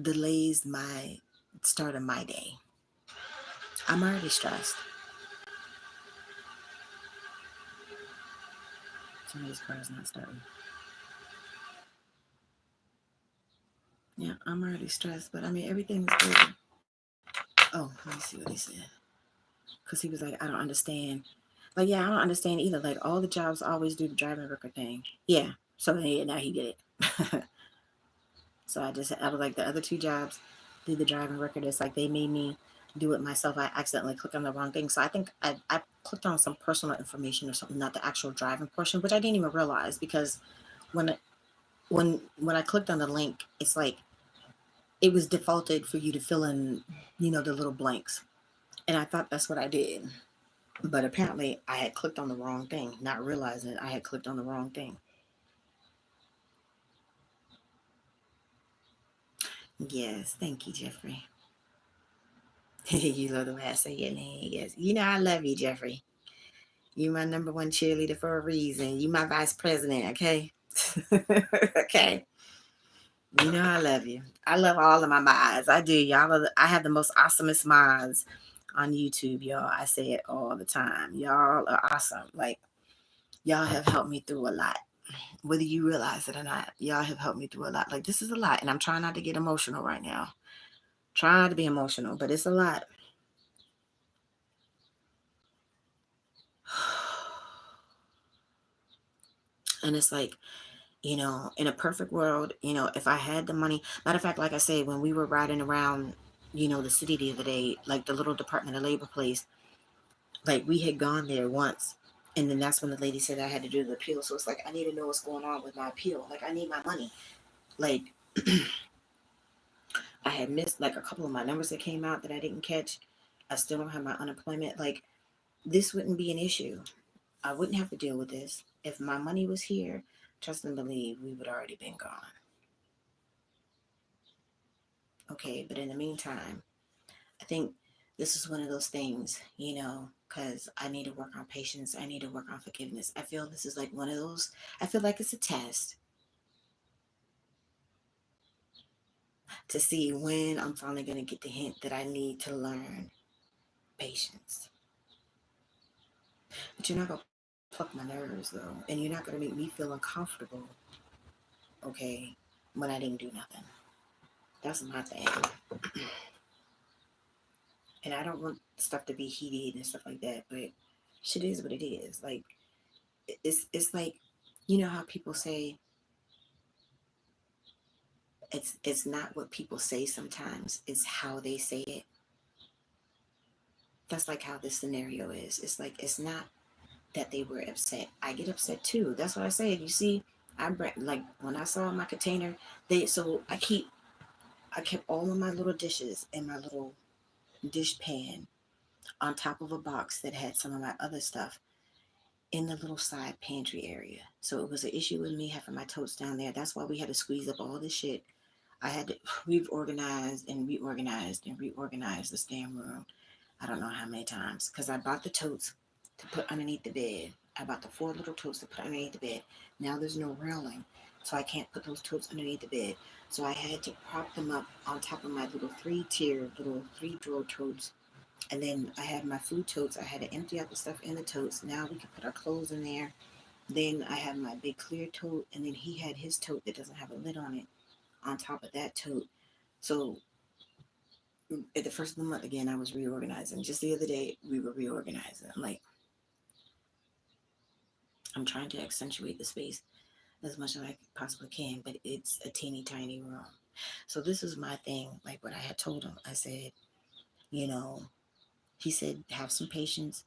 delays my start of my day. I'm already stressed. Somebody's car is not starting. Yeah, I'm already stressed, but I mean everything is good. Oh, let me see what he said. Because he was like, I don't understand. Like, yeah, I don't understand either. Like, all the jobs always do the driving record thing. Yeah. So, yeah, now he get it. So I was like, the other 2 jobs did the driving record. It's like they made me do it myself. I accidentally clicked on the wrong thing. So I think I clicked on some personal information or something, not the actual driving portion, which I didn't even realize because when I clicked on the link, it's like it was defaulted for you to fill in, the little blanks. And I thought that's what I did. But apparently I had clicked on the wrong thing, not realizing I had clicked on the wrong thing. Yes, thank you, Jeffrey. You love the way I say your name. Yes. I love you, Jeffrey. You my number 1 cheerleader for a reason. You my vice president, okay? Okay. I love you. I love all of my mods. I do. I have the most awesomest mods on YouTube, y'all. I say it all the time. Y'all are awesome. Like, y'all have helped me through a lot. Whether you realize it or not, y'all have helped me through a lot. Like, this is a lot. And I'm trying not to get emotional right now. Trying to be emotional, but it's a lot. And it's like, in a perfect world, if I had the money, matter of fact, like I said, when we were riding around, the city the other day, like the little Department of Labor place, like we had gone there once. And then that's when the lady said I had to do the appeal. So it's like, I need to know what's going on with my appeal. Like, I need my money. Like, I had missed like a couple of my numbers that came out that I didn't catch. I still don't have my unemployment. Like, this wouldn't be an issue. I wouldn't have to deal with this. If my money was here, trust and believe, we would already been gone. Okay, but in the meantime, I think this is one of those things, because I need to work on patience. I need to work on forgiveness. I feel this is like one of those, I feel like it's a test to see when I'm finally going to get the hint that I need to learn patience. But you're not going to pluck my nerves, though, and you're not going to make me feel uncomfortable, okay, when I didn't do nothing. That's my thing. And I don't want stuff to be heated and stuff like that, but shit is what it is. Like, it's like, how people say it's not what people say sometimes, it's how they say it. That's like how this scenario is. It's like it's not that they were upset. I get upset too. That's what I said. You see, like when I saw my container, I kept all of my little dishes in my little dish pan on top of a box that had some of my other stuff in the little side pantry area. So it was an issue with me having my totes down there. That's why we had to squeeze up all this shit. I had to, we've organized and reorganized and reorganized this damn room. I don't know how many times because I bought the totes to put underneath the bed. I bought the 4 little totes to put underneath the bed. Now there's no railing, so I can't put those totes underneath the bed. So I had to prop them up on top of my little 3-tier, little 3-drawer totes. And then I had my food totes. I had to empty out the stuff in the totes. Now we can put our clothes in there. Then I have my big clear tote, and then he had his tote that doesn't have a lid on it on top of that tote. So at the first of the month again, I was reorganizing. Just the other day, we were reorganizing. Like, I'm trying to accentuate the space as much as I possibly can, but it's a teeny tiny room. So this is my thing. Like what I had told him, I said, you know, he said, have some patience.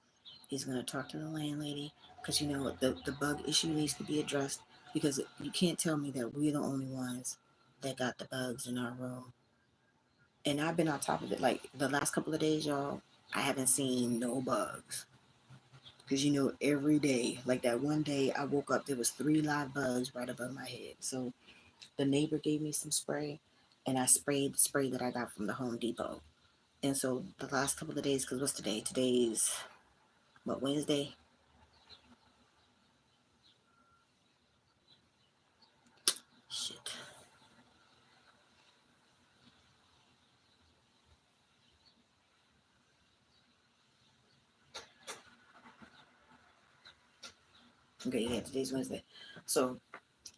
He's going to talk to the landlady because, you know, the bug issue needs to be addressed because you can't tell me that we're the only ones that got the bugs in our room. And I've been on top of it. Like the last couple of days, y'all, I haven't seen no bugs. Because, you know, every day, like that one day I woke up, there was 3 live bugs right above my head. So the neighbor gave me some spray and I sprayed the spray that I got from the Home Depot. And so the last couple of days, because what's today? Today's, what, Wednesday? Shit. Okay, yeah, today's Wednesday. So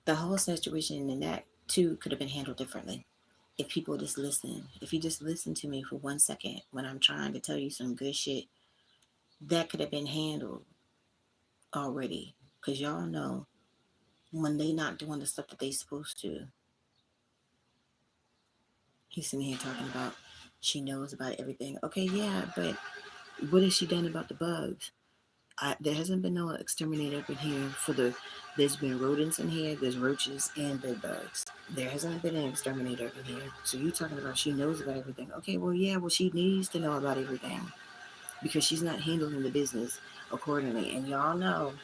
the whole situation in that too could have been handled differently. If people just listen, if you just listen to me for 1 second when I'm trying to tell you some good shit, that could have been handled already. Because y'all know when they not doing the stuff that they supposed to, he's sitting here talking about she knows about everything. Okay, yeah, but what has she done about the bugs? There hasn't been no exterminator up in here for the. There's been rodents in here. There's roaches and bed bugs. There hasn't been an exterminator up in here. So you talking about she knows about everything? Okay, well yeah, well she needs to know about everything because she's not handling the business accordingly. And y'all know,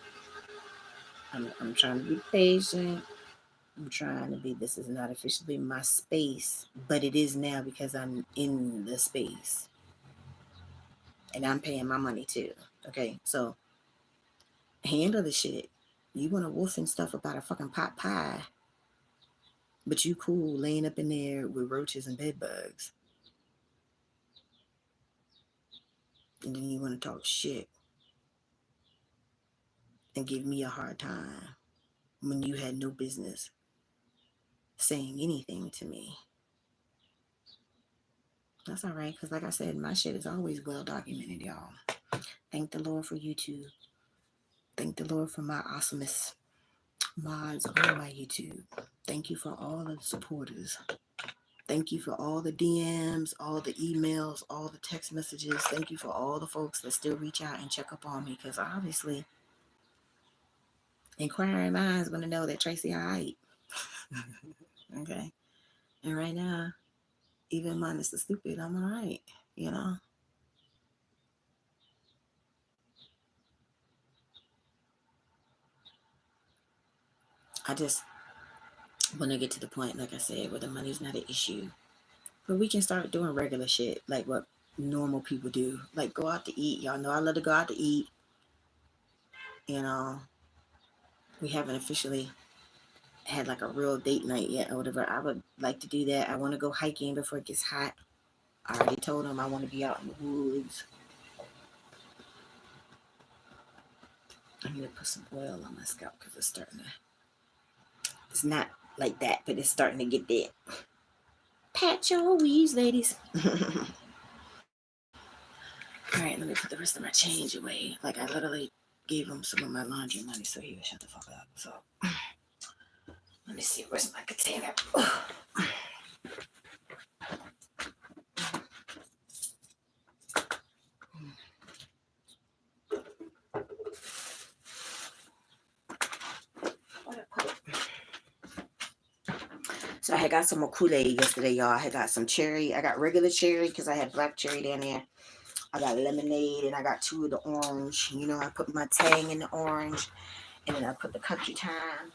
I'm trying to be patient. I'm trying to be. This is not officially my space, but it is now because I'm in the space and I'm paying my money too. Okay, so handle the shit. You want to wolf and stuff about a fucking pot pie, but you cool laying up in there with roaches and bed bugs. And then you want to talk shit and give me a hard time when you had no business saying anything to me. That's all right, because like I said, my shit is always well documented, y'all. Thank the Lord for YouTube. Thank the Lord for my awesomeness mods on my YouTube. Thank you for all the supporters. Thank you for all the DMs, all the emails, all the text messages. Thank you for all the folks that still reach out and check up on me because obviously inquiring minds going to know that Traci all right. Okay. And right now, even minus the stupid, I'm all right. You know? I just want to get to the point, like I said, where the money's not an issue. But we can start doing regular shit like what normal people do. Like go out to eat. Y'all know I love to go out to eat. You know, we haven't officially had like a real date night yet or whatever. I would like to do that. I want to go hiking before it gets hot. I already told him I want to be out in the woods. I need to put some oil on my scalp because it's starting to. It's not like that, but it's starting to get there. Pat your weaves, ladies. All right, let me put the rest of my change away. Like I literally gave him some of my laundry money so he would shut the fuck up. So let me see, where's my container? So I had got some more Kool-Aid yesterday, y'all. I had got some cherry. I got regular cherry because I had black cherry down there. I got lemonade and I got 2 of the orange. You know, I put my Tang in the orange, and then I put the Country Time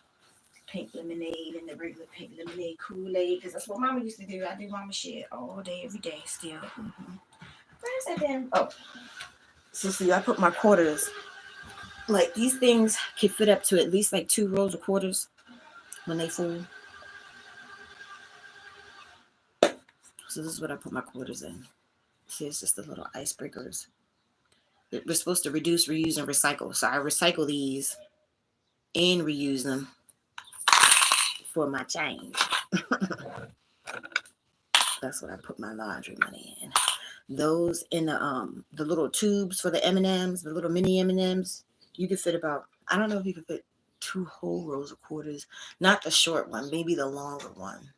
pink lemonade and the regular pink lemonade Kool-Aid, because that's what Mama used to do. I do Mama shit all day, every day still. Where's that damn? Oh, so see, I put my quarters. Like, these things can fit up to at least like 2 rows of quarters when they full. So this is what I put my quarters in. See, it's just the little icebreakers. We're supposed to reduce, reuse, and recycle. So I recycle these and reuse them for my change. That's what I put my laundry money in. Those in the little tubes for the M&Ms, the little mini M&Ms, you could fit about, I don't know if you could fit 2 whole rows of quarters. Not the short one, maybe the longer one.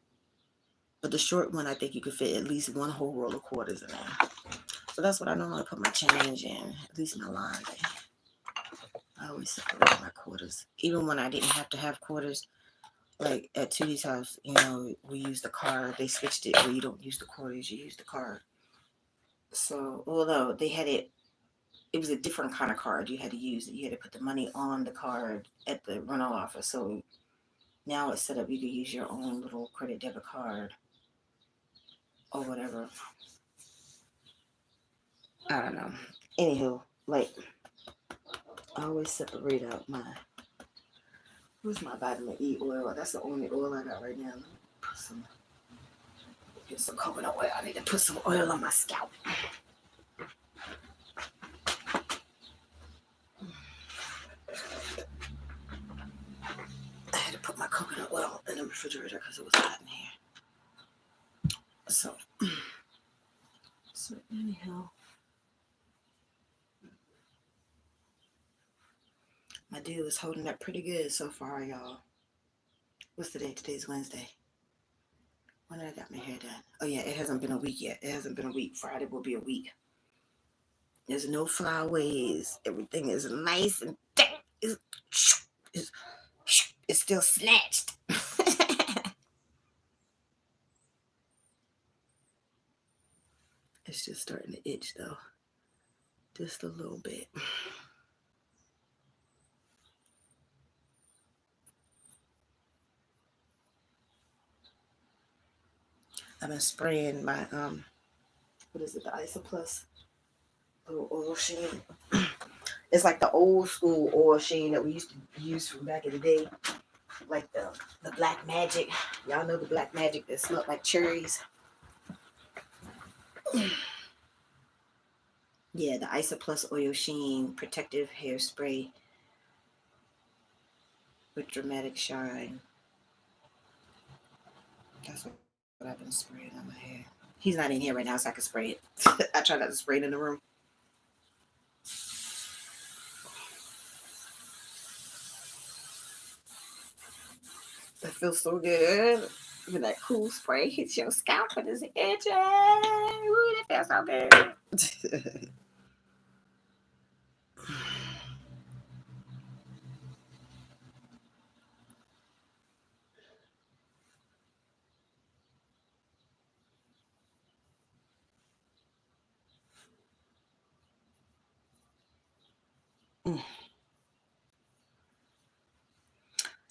But the short one, I think you could fit at least 1 whole roll of quarters in there. So that's what I normally put my change in, at least my laundry. I always separate my quarters. Even when I didn't have to have quarters, like at Tootie's house, you know, we use the card. They switched it where you don't use the quarters, you use the card. So although they had it was a different kind of card you had to use. You had to put the money on the card at the rental office. So now it's set up, you can use your own little credit debit card or whatever. I don't know. Anywho, like, I always separate out where's my vitamin E oil? That's the only oil I got right now. Get some coconut oil. I need to put some oil on my scalp. I had to put my coconut oil in the refrigerator because it was hot in here. So anyhow, my deal is holding up pretty good so far, y'all. What's today? Today's Wednesday. When did I got my hair done? Oh yeah, it hasn't been a week yet. It hasn't been a week. Friday will be a week. There's no flyaways. Everything is nice and it's still snatched. It's just starting to itch though. Just a little bit. I've been spraying my what is it, the Isoplus little oil sheen. It's like the old school oil sheen that we used to use from back in the day. Like the Black Magic. Y'all know the Black Magic that smelled like cherries. Yeah, the Isoplus Oil Sheen Protective Hairspray with Dramatic Shine. That's what I've been spraying on my hair. He's not in here right now, so I can spray it. I try not to spray it in the room. That feels so good. When that cool spray hits your scalp and it's itching. Ooh, that feels so good.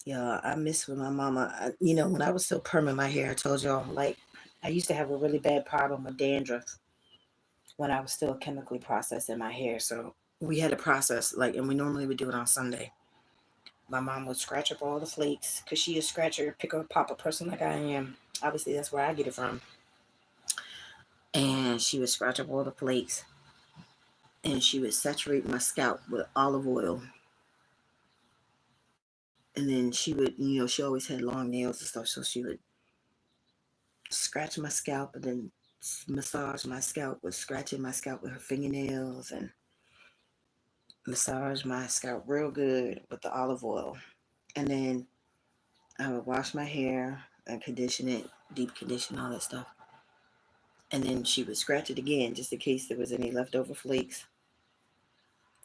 Yeah, I miss when my mama, you know, when I was still perming my hair, I told y'all, like, I used to have a really bad problem with dandruff when I was still chemically processing my hair. So we had a process, like, and we normally would do it on Sunday. My mom would scratch up all the flakes because she a scratcher, pick up, pop a person like I am. Obviously, that's where I get it from. And she would scratch up all the flakes and she would saturate my scalp with olive oil. And then she would, you know, she always had long nails and stuff. So she would scratch my scalp and then massage my scalp with scratching my scalp with her fingernails and massage my scalp real good with the olive oil. And then I would wash my hair and condition it, deep condition, all that stuff. And then she would scratch it again just in case there was any leftover flakes.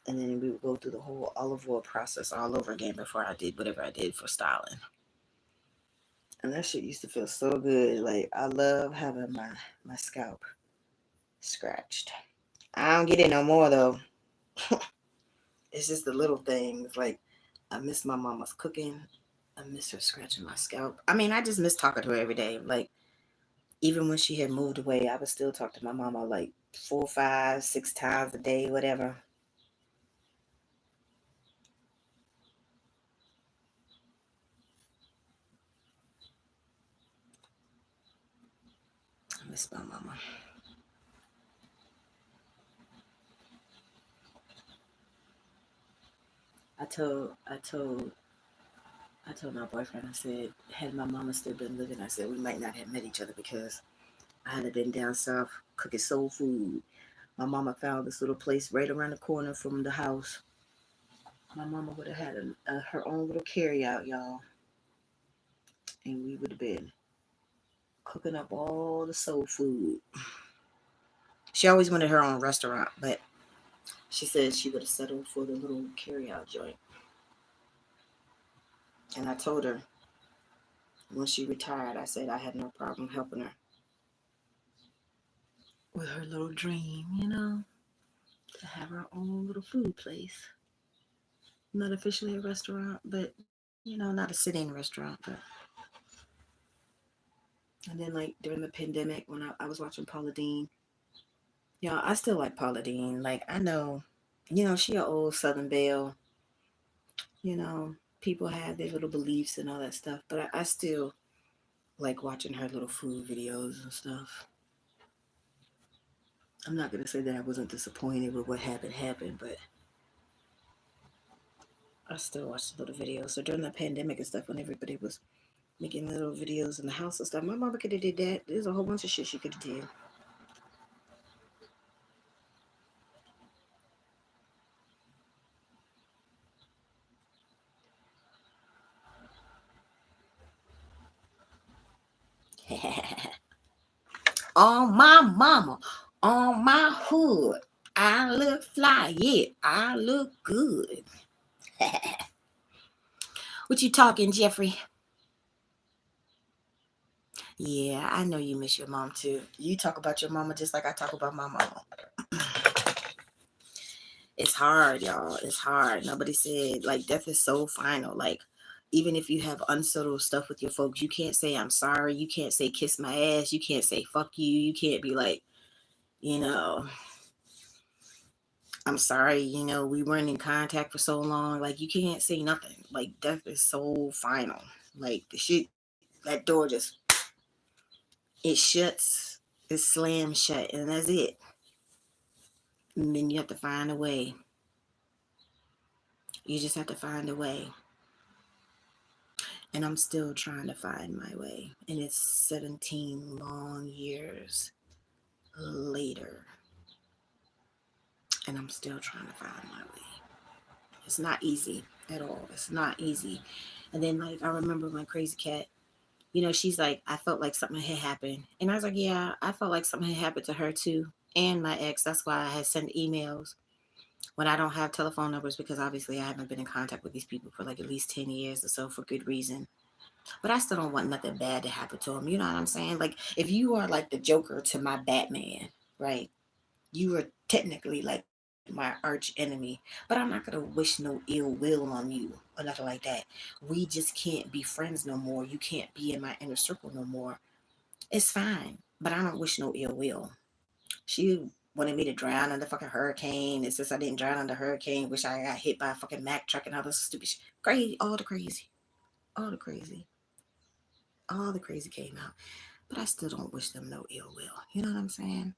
And then we would go through the whole olive oil process all over again before I did whatever I did for styling. And that shit used to feel so good. Like I love having my scalp scratched. I don't get it no more though. It's just the little things. Like I miss my mama's cooking. I miss her scratching my scalp. I mean, I just miss talking to her every day. Like even when she had moved away, I would still talk to my mama like 4, 5, 6 times a day, whatever. I miss my mama. I told I told I told my boyfriend, I said, had my mama still been living, I said we might not have met each other because I had been down south cooking soul food. My mama found this little place right around the corner from the house. My mama would have had her own little carry out, y'all, and we would have been cooking up all the soul food. She always wanted her own restaurant, but she said she would have settled for the little carry out joint. And I told her when she retired, I said I had no problem helping her with her little dream, to have her own little food place. Not officially a restaurant, but not a sitting restaurant. But and then like during the pandemic when I was watching Paula Dean, I still like Paula Dean. Like I know, she an old Southern Belle. You know, people have their little beliefs and all that stuff, but I still like watching her little food videos and stuff. I'm not gonna say that I wasn't disappointed with what happened, but I still watch the little videos. So during the pandemic and stuff, when everybody was making little videos in the house and stuff, my mama could have did that. There's a whole bunch of shit she could have did. On my mama, on my hood, I look fly. Yeah, I look good. What you talking, Jeffrey? Yeah, I know you miss your mom too. You talk about your mama just like I talk about my mama. It's hard, y'all. It's hard. Nobody said like death is so final. Like even if you have unsettled stuff with your folks, you can't say I'm sorry. You can't say kiss my ass. You can't say fuck you. You can't be like, you know, I'm sorry, we weren't in contact for so long. Like you can't say nothing. Like death is so final. Like the shit, that door just it shuts, it slams shut, and that's it. And then you have to find a way. You just have to find a way. And I'm still trying to find my way. And it's 17 long years later. And I'm still trying to find my way. It's not easy at all. It's not easy. And then, like, I remember my crazy cat, she's like, I felt like something had happened. And I was like, yeah, I felt like something had happened to her too. And my ex, that's why I had sent emails when I don't have telephone numbers because obviously I haven't been in contact with these people for like at least 10 years or so for good reason. But I still don't want nothing bad to happen to them. You know what I'm saying? Like, if you are like the Joker to my Batman, right? You are technically like my arch enemy. But I'm not going to wish no ill will on you or nothing like that. We just can't be friends no more. You can't be in my inner circle no more. It's fine. But I don't wish no ill will. She wanted me to drown in the fucking hurricane. And since I didn't drown in the hurricane, wish I got hit by a fucking Mack truck and all this stupid shit. Crazy. All the crazy. All the crazy. All the crazy came out. But I still don't wish them no ill will. You know what I'm saying?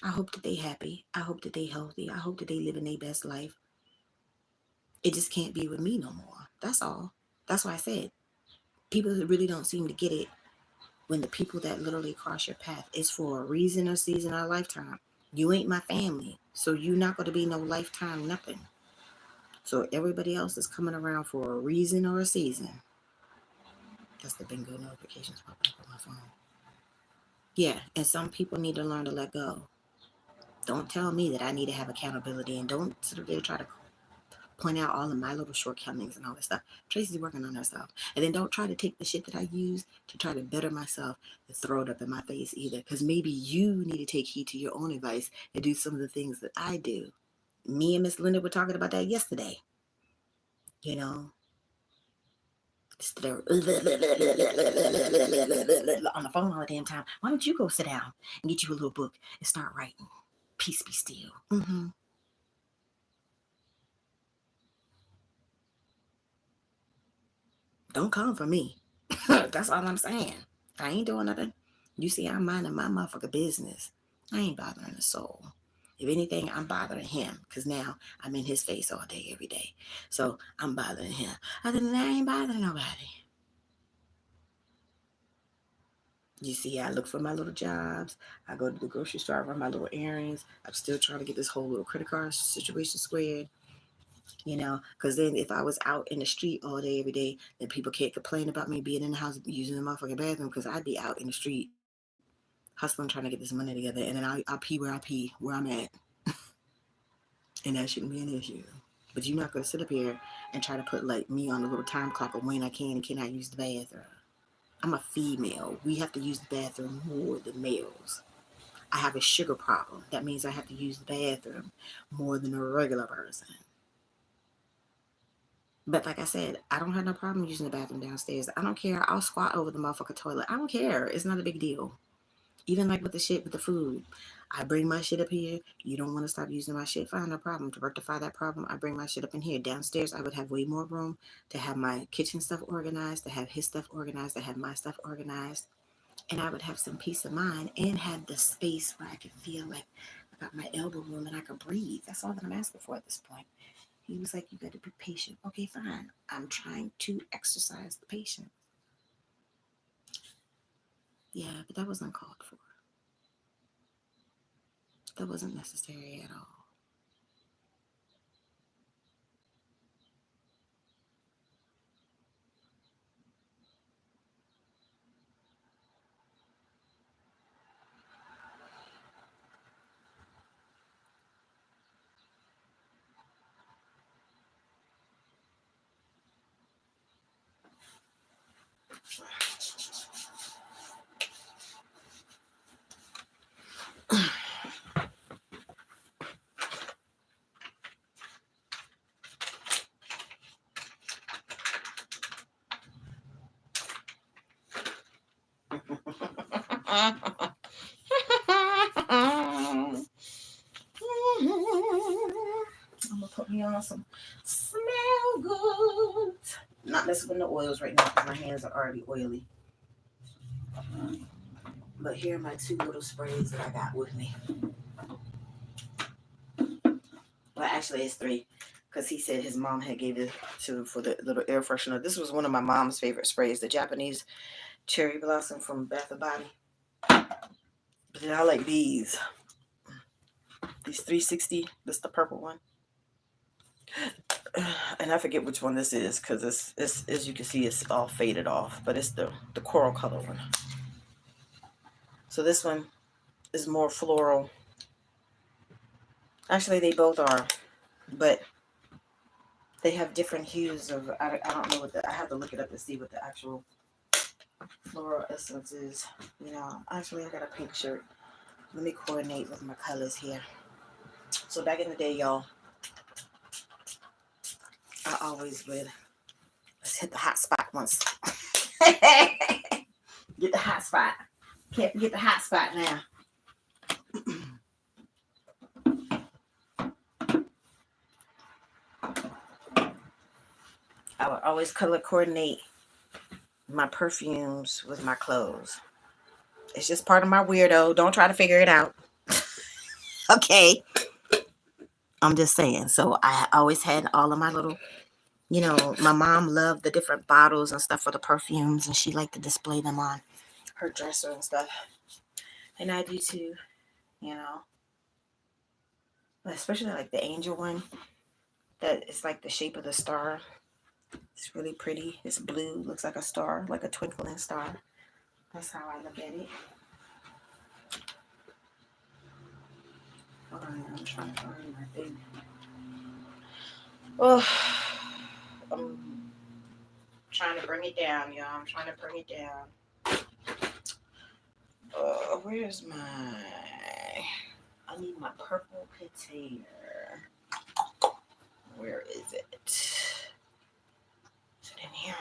I hope that they happy. I hope that they healthy. I hope that they living their best life. It just can't be with me no more. That's all. That's why I said people really don't seem to get it when the people that literally cross your path is for a reason, a season, or a lifetime. You ain't my family, so you're not going to be no lifetime nothing. So everybody else is coming around for a reason or a season. That's the bingo notifications popping up on my phone. Yeah, and some people need to learn to let go. Don't tell me that I need to have accountability, and don't sit there try to point out all of my little shortcomings and all that stuff. Tracy's working on herself. And then don't try to take the shit that I use to try to better myself and throw it up in my face either. Because maybe you need to take heed to your own advice and do some of the things that I do. Me and Miss Linda were talking about that yesterday. You know, on the phone all the damn time. Why don't you go sit down and get you a little book and start writing? Peace be still. Don't come for me. That's all I'm saying. I ain't doing nothing. You see, I'm minding my motherfucker business. I ain't bothering the soul. If anything, I'm bothering him because now I'm in his face all day, every day. So I'm bothering him. Other than that, I ain't bothering nobody. You see, I look for my little jobs. I go to the grocery store, I run my little errands. I'm still trying to get this whole little credit card situation squared. You know, because then if I was out in the street all day, every day, then people can't complain about me being in the house using the motherfucking bathroom because I'd be out in the street hustling, trying to get this money together. And then I'll pee where I'm at. And that shouldn't be an issue. But you're not going to sit up here and try to put like me on a little time clock of when I can and cannot use the bathroom. I'm a female. We have to use the bathroom more than males. I have a sugar problem. That means I have to use the bathroom more than a regular person. But like I said, I don't have no problem using the bathroom downstairs. I don't care. I'll squat over the motherfucking toilet. I don't care. It's not a big deal. Even like with the shit with the food. I bring my shit up here. You don't want to stop using my shit. Fine, no problem. To rectify that problem, I bring my shit up in here. Downstairs, I would have way more room to have my kitchen stuff organized, to have his stuff organized, to have my stuff organized. And I would have some peace of mind and have the space where I could feel like I got my elbow room and I could breathe. That's all that I'm asking for at this point. He was like, you got to be patient. Okay, fine. I'm trying to exercise the patience. Yeah, but that wasn't called for. That wasn't necessary at all. I'm gonna put me on some smell good. Not messing with the oils right now because my hands are already oily. But here are my two little sprays that I got with me. Well, actually, it's three because he said his mom had gave it to for the little air freshener. This was one of my mom's favorite sprays, the Japanese cherry blossom from Bath and Body. But then I like these 360. This is the purple one. And I forget which one this is because it's as you can see it's all faded off, but it's the coral color one. So this one is more floral. Actually, they both are, but they have different hues of. I don't know what I have to look it up to see what the actual floral essence is. You know, actually I got a pink shirt. Let me coordinate with my colors here. So back in the day, y'all, I always would let's hit the hot spot once. Get the hot spot. Can't forget the hot spot now. I would always color coordinate my perfumes with my clothes. It's just part of my weirdo. Don't try to figure it out. Okay. I'm just saying. So I always had all of my little, you know, my mom loved the different bottles and stuff for the perfumes, and she liked to display them on her dresser and stuff. And I do too, you know. Especially like the angel one that is like the shape of the star. It's really pretty. It's blue, looks like a star, like a twinkling star. That's how I look at it. Hold on, I'm trying to find my thing. Oh, I'm trying to bring it down, y'all. I'm trying to bring it down. Where's my... I need my purple container. Where is it? Is it in here?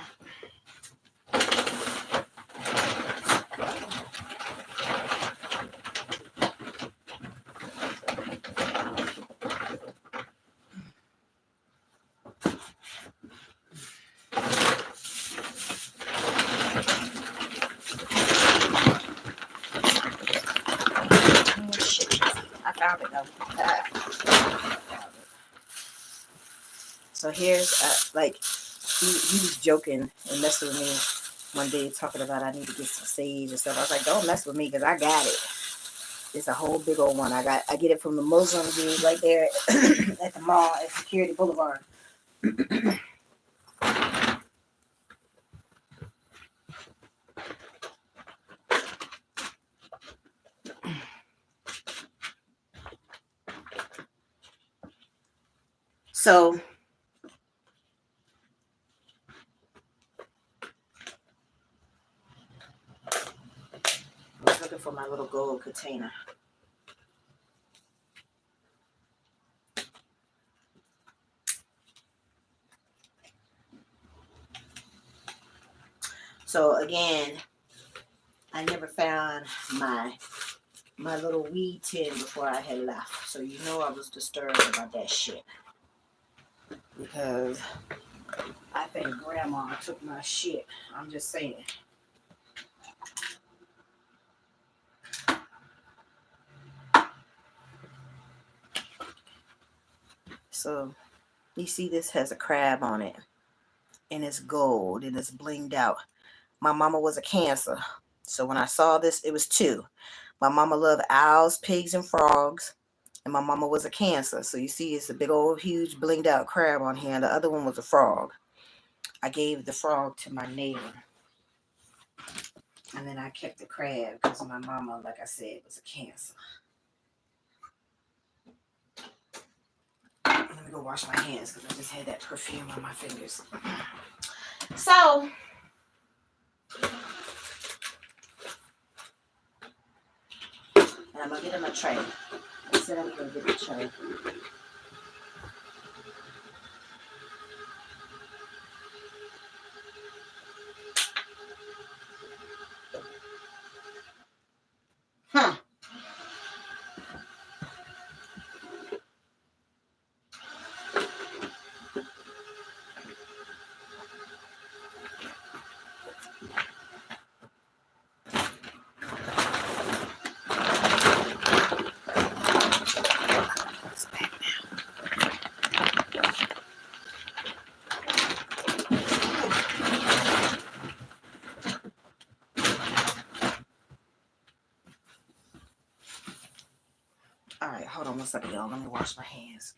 Oh, shit. I found it though. So here's like he was joking and messing with me one day, talking about I need to get some sage and stuff. I was like, don't mess with me because I got it. It's a whole big old one. I get it from the Muslim dude right there at the mall at Security Boulevard. So I was looking for my little gold container. So again, I never found my little weed tin before I had left. So you know I was disturbed about that shit. Because I think grandma took my shit. I'm just saying. So you see this has a crab on it. And it's gold and it's blinged out. My mama was a Cancer. So when I saw this, it was two. My mama loved owls, pigs, and frogs. And my mama was a Cancer. So you see it's a big old huge blinged out crab on here. And the other one was a frog. I gave the frog to my neighbor. And then I kept the crab because my mama, like I said, was a Cancer. Let me go wash my hands because I just had that perfume on my fingers. So, and I'm going to get him a tray. I said I'm going to get a tray. Huh. All right, hold on one second, y'all. Let me wash my hands.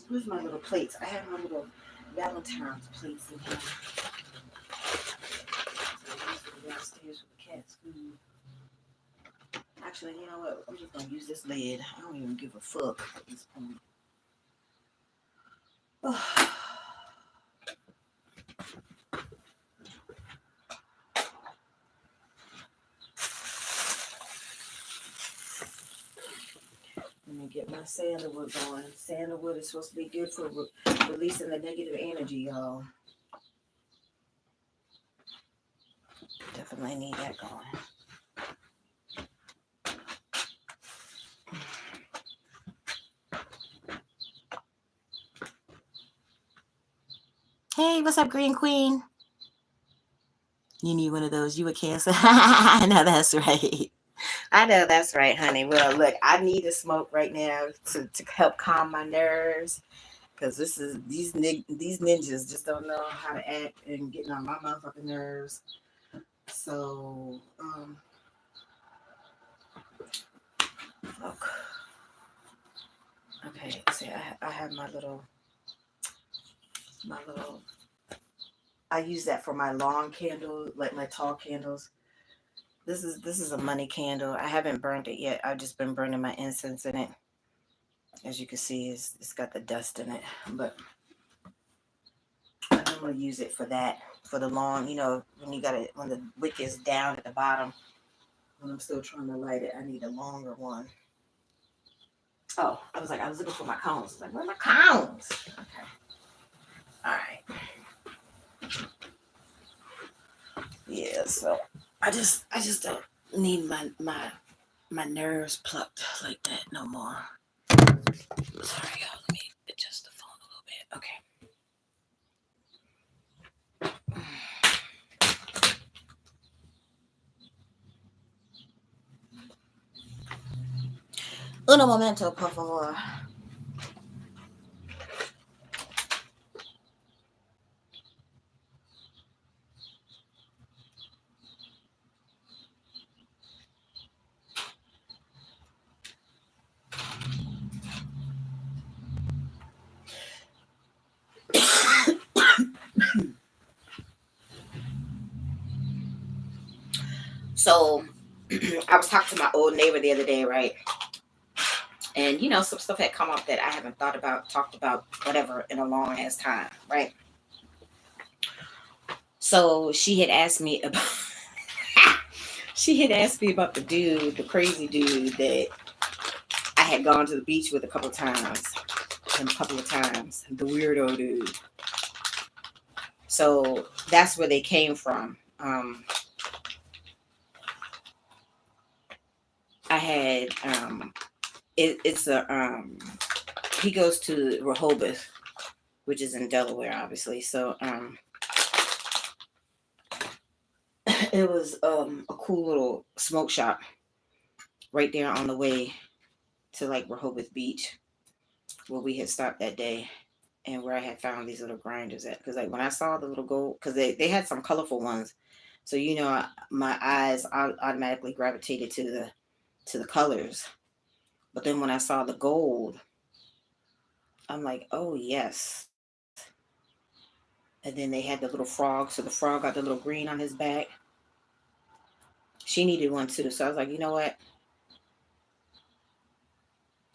Where's my little plates? I have my little Valentine's plates in here. So I used to go downstairs with the cat's food. Actually, you know what? I'm just going to use this lid. I don't even give a fuck at this point. Oh. Let me get my sandalwood going. Sandalwood is supposed to be good for releasing the negative energy, y'all. Definitely need that going. Hey, what's up, Green Queen? You need one of those. You a Cancer? I know that's right. I know that's right, honey. Well, look, I need to smoke right now to help calm my nerves. Because these ninjas just don't know how to act and getting on my motherfucking nerves. So, look. Okay, see, I have my little, I use that for my long candle, like my tall candles. This is a money candle. I haven't burned it yet. I've just been burning my incense in it. As you can see, it's got the dust in it. But I'm gonna use it for that, for the long, when you got it, when the wick is down at the bottom. When I'm still trying to light it, I need a longer one. Oh, I was looking for my cones. I was like, where are my cones? Okay. All right. Yeah, so I just don't need my nerves plucked like that no more. Sorry, y'all. Let me adjust the phone a little bit. Okay. Uno momento, por favor. So, I was talking to my old neighbor the other day, right? And some stuff had come up that I haven't talked about, whatever, in a long ass time, right? So she had asked me about the crazy dude that I had gone to the beach with a couple of times, the weirdo dude. So that's where they came from. I had it's a he goes to Rehoboth, which is in Delaware, obviously. So it was a cool little smoke shop right there on the way to like Rehoboth Beach, where we had stopped that day, and where I had found these little grinders at. Because like when I saw the little gold, because they had some colorful ones, so my eyes automatically gravitated to the colors. But then when I saw the gold, I'm like, oh yes. And then they had the little frog, so the frog got the little green on his back. She needed one too, so I was like, you know what?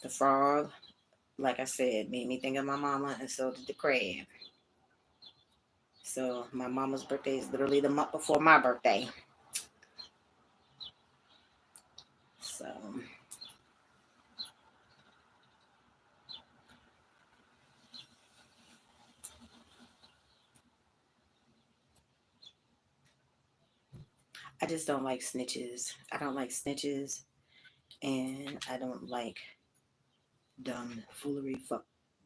The frog, like I said, made me think of my mama, and so did the crab. So my mama's birthday is literally the month before my birthday. So I just don't like snitches. I don't like snitches, and I don't like dumb foolery,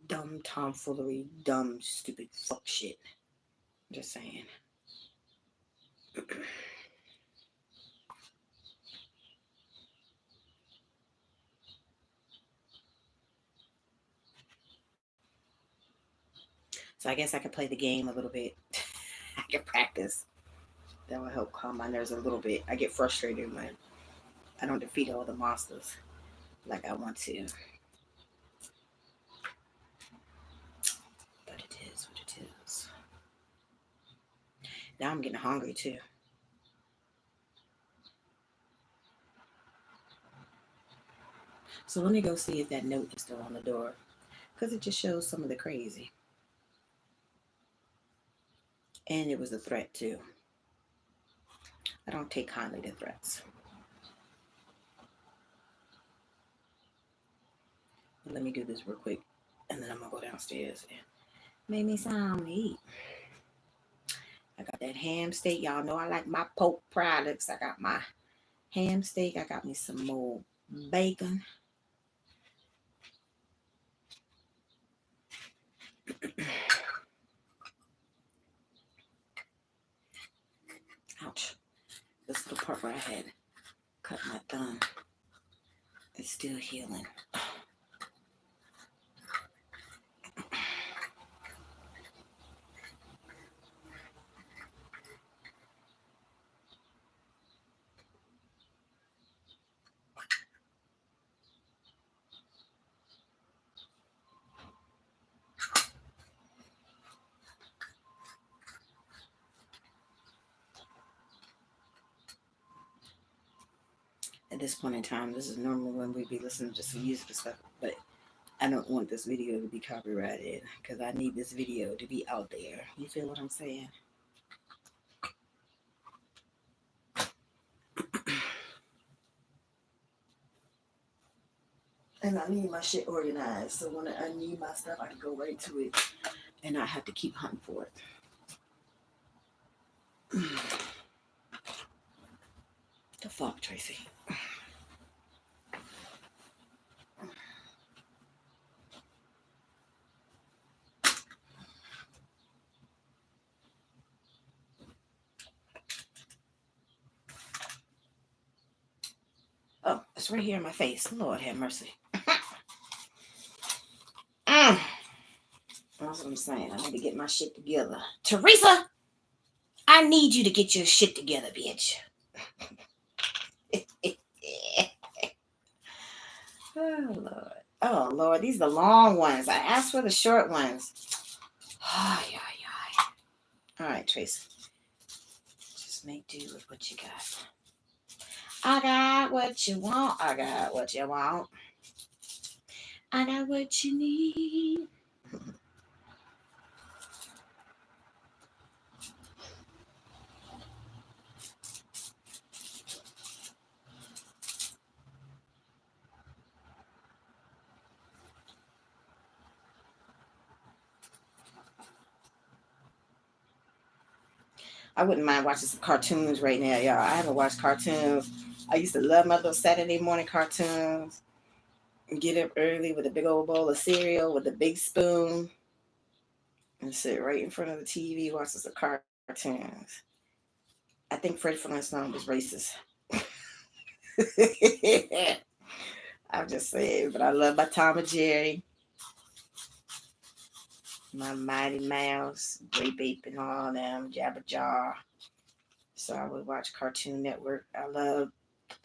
dumb tomfoolery, dumb stupid fuck shit. Just saying. So I guess I could play the game a little bit. I can practice. That will help calm my nerves a little bit. I get frustrated when I don't defeat all the monsters like I want to. But it is what it is. Now I'm getting hungry too. So let me go see if that note is still on the door. Because it just shows some of the crazy. And it was a threat too. I don't take kindly to threats. But let me do this real quick. And then I'm going to go downstairs and make me something to eat. I got that ham steak. Y'all know I like my pork products. I got my ham steak. I got me some more bacon. part where I had cut my thumb. It's still healing. At this point in time, this is normally when we be listening to some music and stuff, but I don't want this video to be copyrighted because I need this video to be out there. You feel what I'm saying? And I need my shit organized, so when I need my stuff, I can go right to it and not have to keep hunting for it. The fuck, Tracy? Oh, it's right here in my face. Lord have mercy. That's what I'm saying. I need to get my shit together. Teresa, I need you to get your shit together, bitch. Oh, Lord. Oh, Lord. These are the long ones. I asked for the short ones. Ay, ay, ay. All right, Tracy. Just make do with what you got. I got what you want. I got what you want. I got what you need. I wouldn't mind watching some cartoons right now, y'all. I haven't watched cartoons. I used to love my little Saturday morning cartoons. Get up early with a big old bowl of cereal with a big spoon and sit right in front of the TV watching some cartoons. I think Fred Flintstone was racist. I'm just saying, but I love my Tom and Jerry, my Mighty Mouse, Grape Ape, and all them, Jabba Jaw. So I would watch Cartoon Network. I love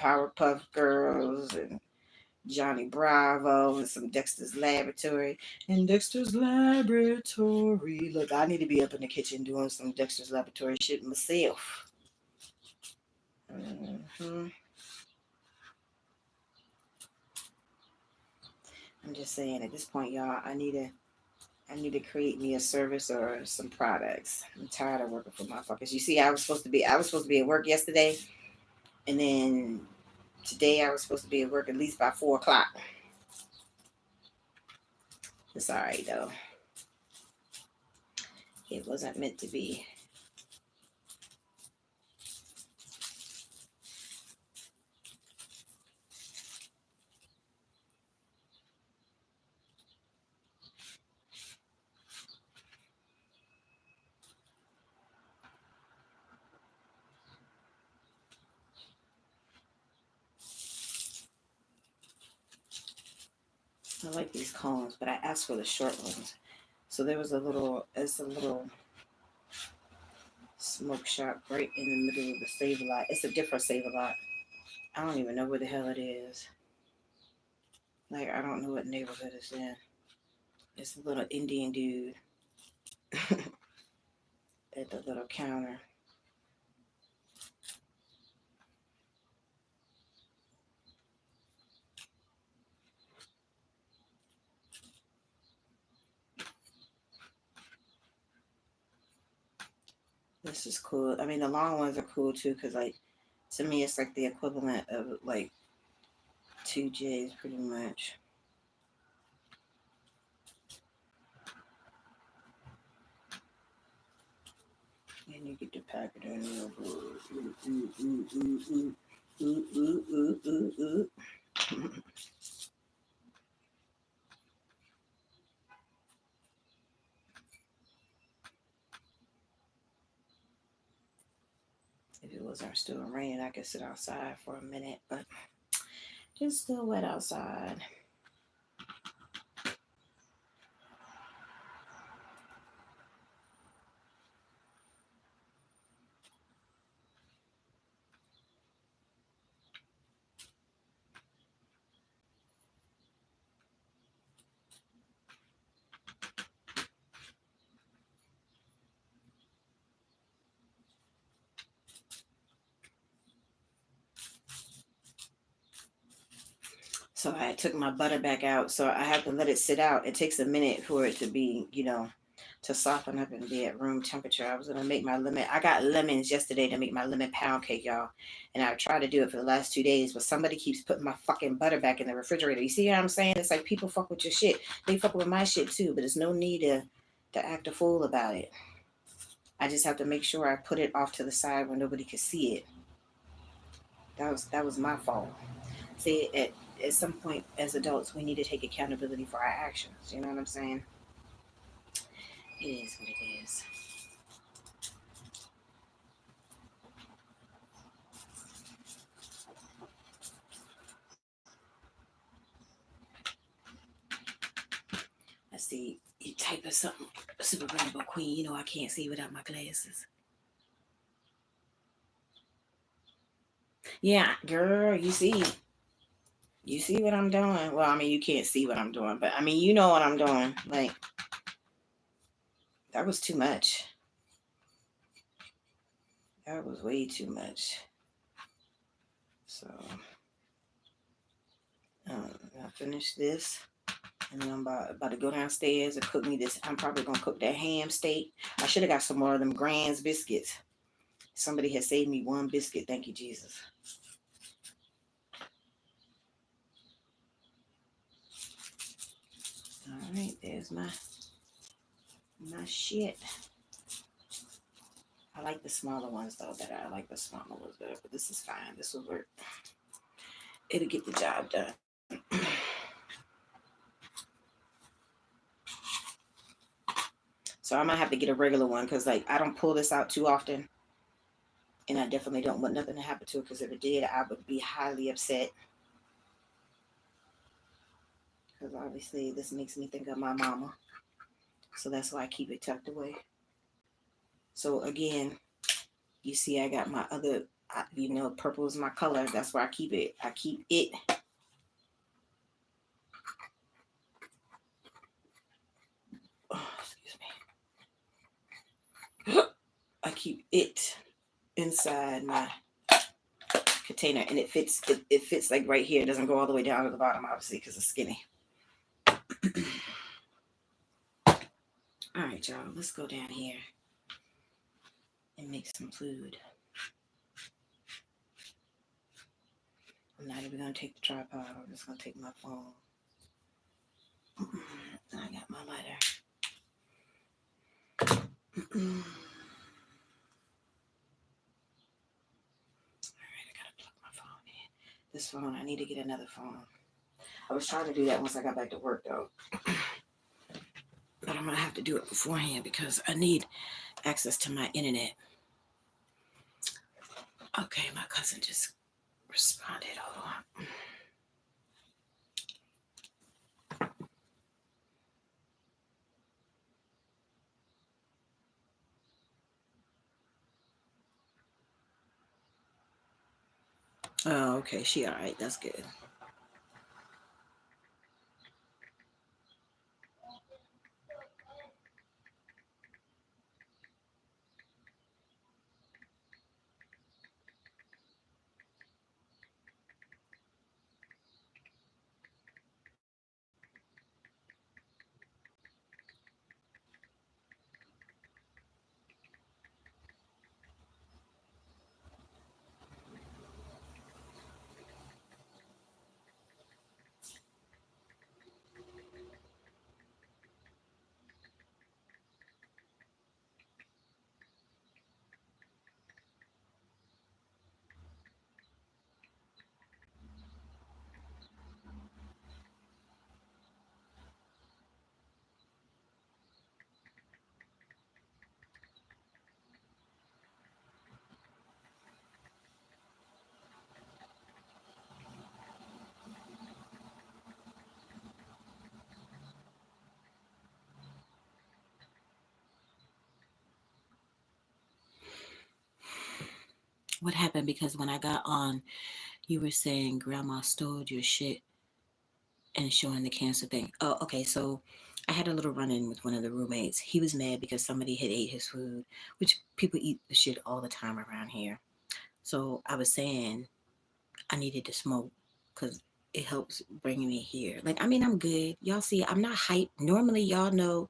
Powerpuff Girls and Johnny Bravo and some Dexter's Laboratory. And Dexter's Laboratory. Look, I need to be up in the kitchen doing some Dexter's Laboratory shit myself. Mm-hmm. I'm just saying, at this point, y'all, I need to create me a service or some products. I'm tired of working for motherfuckers. You see, I was supposed to be at work yesterday, and then today I was supposed to be at work at least by 4:00. It's all right though. It wasn't meant to be. I like these cones, but I asked for the short ones. So it's a little smoke shop right in the middle of the Save-A-Lot. It's a different Save-A-Lot. I don't even know where the hell it is. Like, I don't know what neighborhood it's in. It's a little Indian dude at the little counter. This is cool. I mean, the long ones are cool too, because, like, to me, it's like the equivalent of like 2Js pretty much. And you get the packet in there. If it wasn't still raining, I could sit outside for a minute, but it's still wet outside. So I took my butter back out. So I have to let it sit out. It takes a minute for it to be, to soften up and be at room temperature. I was going to make my lemon. I got lemons yesterday to make my lemon pound cake, y'all. And I tried to do it for the last 2 days, but somebody keeps putting my fucking butter back in the refrigerator. You see what I'm saying? It's like people fuck with your shit. They fuck with my shit too, but there's no need to act a fool about it. I just have to make sure I put it off to the side where nobody can see it. That was my fault. See, at some point as adults, we need to take accountability for our actions. You know what I'm saying? It is what it is. Let's see. You type of something, Super Rainbow Queen. You know I can't see without my glasses. Yeah, girl, you see. You see what I'm doing? Well, I mean, you can't see what I'm doing, but I mean, you know what I'm doing. Like, that was too much. That was way too much. So, I finished this. And then I'm about to go downstairs and cook me this. I'm probably going to cook that ham steak. I should have got some more of them Grand's biscuits. Somebody has saved me one biscuit. Thank you, Jesus. All right, there's my shit. I like the smaller ones, though, better. I like the smaller ones better, but this is fine. This will work. It'll get the job done. So I might have to get a regular one because, like, I don't pull this out too often. And I definitely don't want nothing to happen to it because if it did, I would be highly upset. Because obviously this makes me think of my mama. So that's why I keep it tucked away. So again, you see I got my other, purple is my color. That's where I keep it. I keep it. Oh, excuse me. I keep it inside my container and it fits like right here. It doesn't go all the way down to the bottom, obviously, because it's skinny. All right, y'all, let's go down here and make some food. I'm not even gonna take the tripod. I'm just gonna take my phone. And I got my lighter. Alright, I gotta plug my phone in. This phone, I need to get another phone. I was trying to do that once I got back to work though. But I'm gonna have to do it beforehand because I need access to my internet. Okay, my cousin just responded. Hold on. Oh, okay. She all right. That's good. What happened? Because when I got on, you were saying grandma stole your shit and showing the cancer thing. Oh, okay. So I had a little run in with one of the roommates. He was mad because somebody had ate his food, which people eat the shit all the time around here. So I was saying I needed to smoke because it helps bring me here. Like, I mean, I'm good. Y'all see, I'm not hype. Normally, y'all know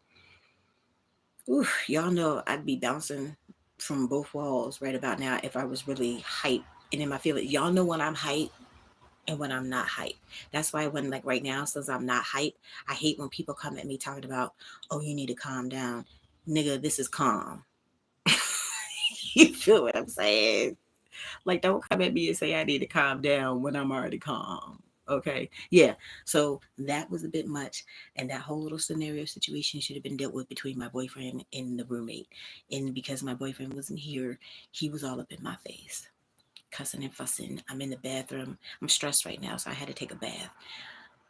I'd be bouncing from both walls right about now if I was really hype and in my feelings. Y'all know when I'm hype and when I'm not hype. That's why when like right now, since I'm not hype, I hate when people come at me talking about, oh, you need to calm down. Nigga, this is calm. You feel what I'm saying? Like, don't come at me and say I need to calm down when I'm already calm. Okay. Yeah. So that was a bit much. And that whole little scenario situation should have been dealt with between my boyfriend and the roommate. And because my boyfriend wasn't here, he was all up in my face, cussing and fussing. I'm in the bathroom. I'm stressed right now, so I had to take a bath.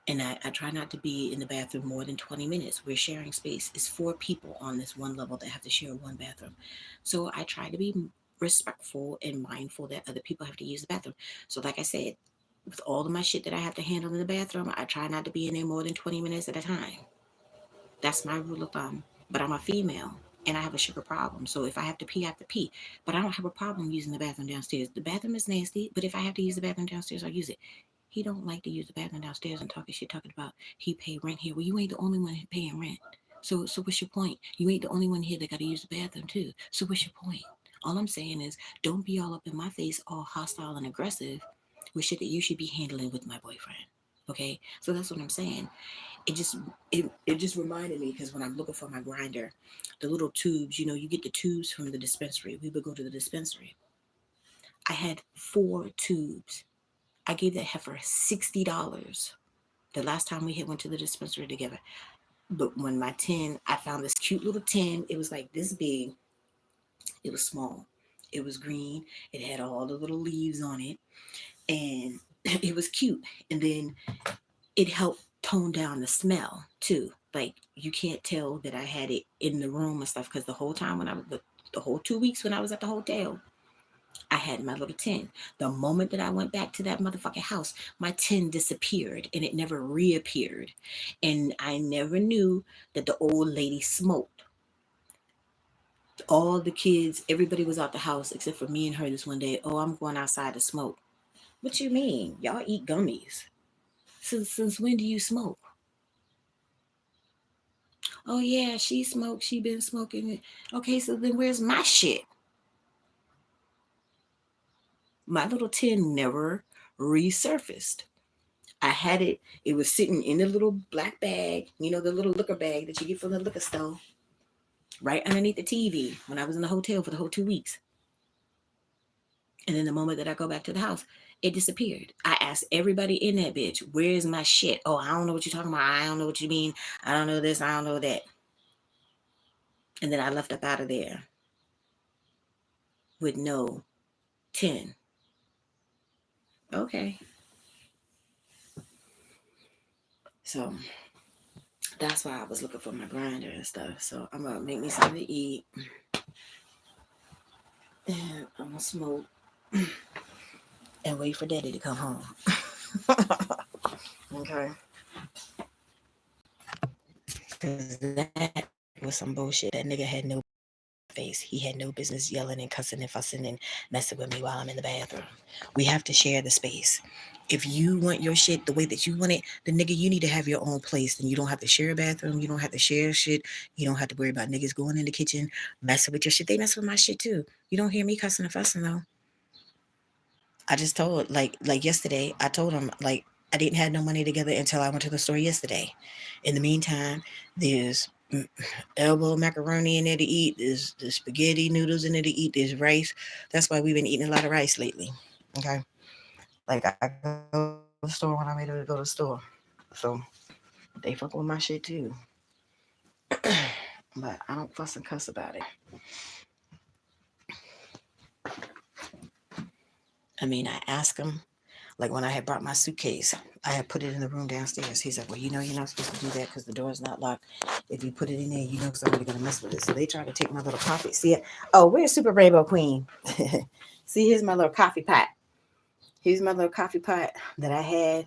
And I try not to be in the bathroom more than 20 minutes. We're sharing space. It's four people on this one level that have to share one bathroom. So I try to be respectful and mindful that other people have to use the bathroom. So, like I said, with all of my shit that I have to handle in the bathroom, I try not to be in there more than 20 minutes at a time. That's my rule of thumb. But I'm a female and I have a sugar problem. So if I have to pee, I have to pee. But I don't have a problem using the bathroom downstairs. The bathroom is nasty, but if I have to use the bathroom downstairs, I'll use it. He don't like to use the bathroom downstairs and talking shit, talking about he pay rent here. Well, you ain't the only one paying rent. So what's your point? You ain't the only one here that got to use the bathroom too. So what's your point? All I'm saying is, don't be all up in my face, all hostile and aggressive with shit that you should be handling with my boyfriend. Okay, so that's what I'm saying. It just it just reminded me because when I'm looking for my grinder, the little tubes, you get the tubes from the dispensary. We would go to the dispensary. I had four tubes. I gave that heifer $60 the last time we had went to the dispensary together. But when my tin, I found this cute little tin. It was like this big. It was small. It was green. It had all the little leaves on it, and it was cute. And then it helped tone down the smell too. Like you can't tell that I had it in the room and stuff because the whole time when I was the whole 2 weeks when I was at the hotel, I had my little tin. The moment that I went back to that motherfucking house, my tin disappeared and it never reappeared. And I never knew that the old lady smoked. All the kids, everybody was out the house except for me and her this one day. Oh, I'm going outside to smoke. What you mean? Y'all eat gummies. Since when do you smoke? Oh yeah, she smoked. She been smoking it. Okay, so then where's my shit? My little tin never resurfaced. I had it. It was sitting in the little black bag, the little liquor bag that you get from the liquor store, right underneath the TV when I was in the hotel for the whole 2 weeks. And then the moment that I go back to the house, it disappeared. I asked everybody in that bitch, where's my shit? Oh, I don't know what you're talking about. I don't know what you mean. I don't know this. I don't know that. And then I left up out of there with no tin. Okay. So that's why I was looking for my grinder and stuff. So I'm gonna make me something to eat. And I'm gonna smoke and wait for daddy to come home. Okay. Because that was some bullshit. That nigga had no face. He had no business yelling and cussing and fussing and messing with me while I'm in the bathroom. We have to share the space. If you want your shit the way that you want it, then nigga, you need to have your own place. Then you don't have to share a bathroom. You don't have to share shit. You don't have to worry about niggas going in the kitchen, messing with your shit. They mess with my shit too. You don't hear me cussing and fussing though. I just told like yesterday, I told him like I didn't have no money together until I went to the store yesterday. In the meantime, there's elbow macaroni in there to eat. There's spaghetti noodles in there to eat. There's rice. That's why we've been eating a lot of rice lately. Okay, like I go to the store when I'm ready to go to the store, so they fuck with my shit too. But I don't fuss and cuss about it. I mean, I ask them Like when I had brought my suitcase, I had put it in the room downstairs. He's like, well, you know, you're not supposed to do that because the door is not locked. If you put it in there, you know somebody's going to mess with it. So they tried to take my little coffee. See it? Oh, where's Super Rainbow Queen? See, here's my little coffee pot. Here's my little coffee pot that I had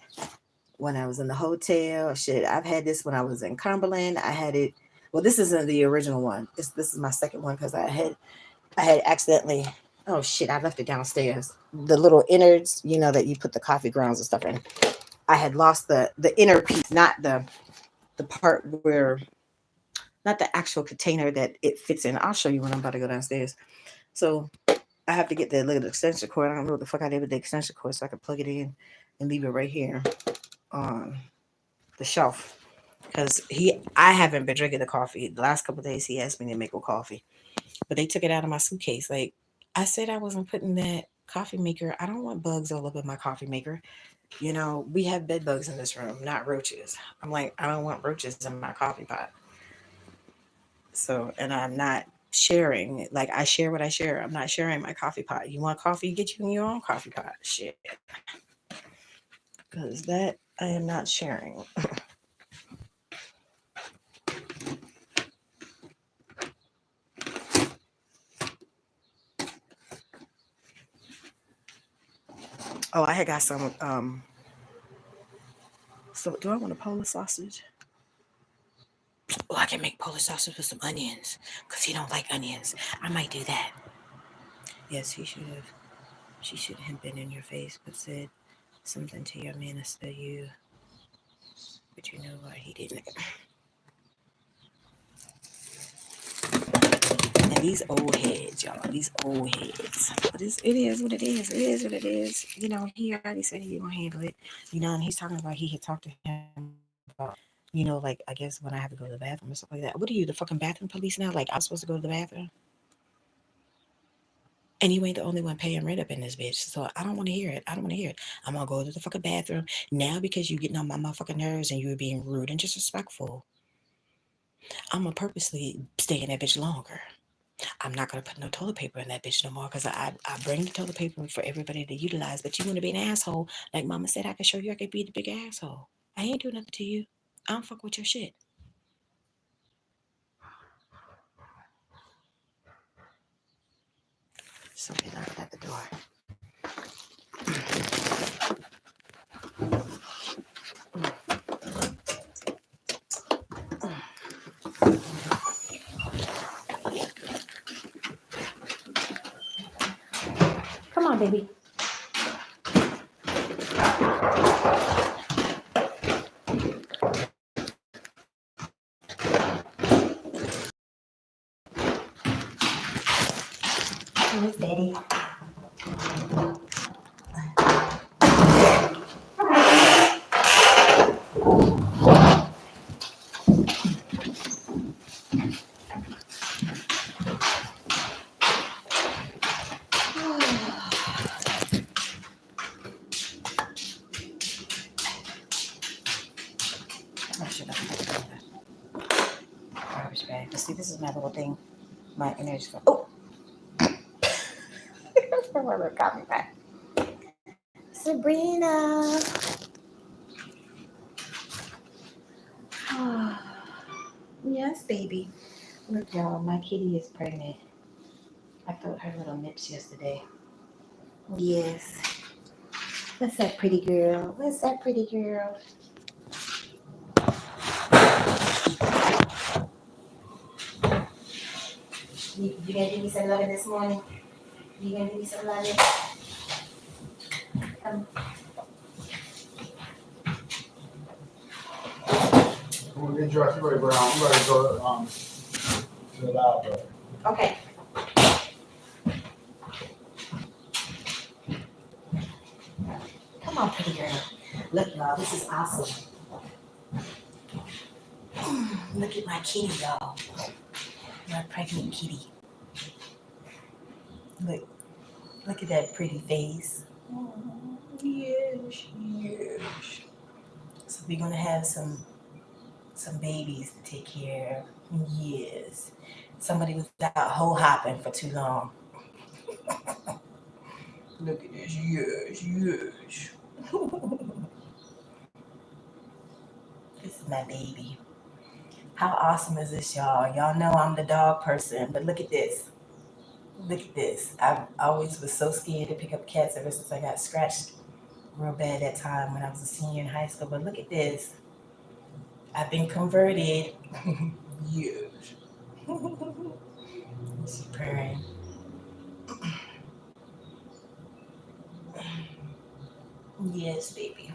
when I was in the hotel. Shit, I've had this when I was in Cumberland. I had it. Well, this isn't the original one. This is my second one because I had accidentally. Oh shit! I left it downstairs. The little innards, you know, that you put the coffee grounds and stuff in. I had lost the inner piece, not the part where, not the actual container that it fits in. I'll show you when I'm about to go downstairs. So I have to get the little extension cord. I don't know what the fuck I did with the extension cord, so I can plug it in and leave it right here on the shelf. Because I haven't been drinking the coffee. The last couple of days he asked me to make a coffee, but they took it out of my suitcase. Like I said, I wasn't putting that coffee maker. I don't want bugs all up in my coffee maker. You know, we have bed bugs in this room, not roaches. I'm like, I don't want roaches in my coffee pot. So, and I'm not sharing. Like I share what I share. I'm not sharing my coffee pot. You want coffee? Get you in your own coffee pot. Shit, because that I am not sharing. Oh, I had got some. So, do I want a Polish sausage? Oh, I can make Polish sausage with some onions because he don't like onions. I might do that. Yes, he should have. She should have been in your face, but said something to your minister. But you know what? He didn't. And these old heads, y'all. These old heads. But it is what it is. It is what it is. You know, he already said he gonna handle it. You know, and he's talking about he had talked to him about, you know, like I guess when I have to go to the bathroom or stuff like that. What are you, the fucking bathroom police now? Like I'm supposed to go to the bathroom? And you ain't the only one paying rent up in this bitch. So I don't want to hear it. I don't want to hear it. I'm gonna go to the fucking bathroom now because you getting on my motherfucking nerves and you were being rude and disrespectful. I'm gonna purposely stay in that bitch longer. I'm not gonna put no toilet paper in that bitch no more because I bring the toilet paper for everybody to utilize. But you want to be an asshole, like Mama said, I can show you I can be the big asshole. I ain't doing nothing to you. I don't fuck with your shit. Somebody knocked at the door. Come on, baby. Where's Daddy? Oh shit! I forgot to do that. Garbage bag. But see, this is my little thing. My energy. Oh, my little coffee bag. Sabrina. Yes, baby. Look, y'all, my kitty is pregnant. I felt her little nips yesterday. Yes. What's that pretty girl? What's that pretty girl? You gonna give me some loving this morning? You gonna give me some loving? I'm gonna get dressed right around. I'm ready to go to the library. Okay. Come on, pretty girl. Look, y'all, this is awesome. Look at my kitty, y'all. My pregnant kitty. Look at that pretty face. Oh, yes, yes. So we're gonna have some babies to take care of. Yes. Somebody without hoe hopping for too long. Look at this. Yes, yes. This is my baby. How awesome is this, y'all? Y'all know I'm the dog person, but look at this. Look at this. I always was so scared to pick up cats ever since I got scratched real bad that time when I was a senior in high school. But look at this. I've been converted. Yes. She's purring. Yes, baby.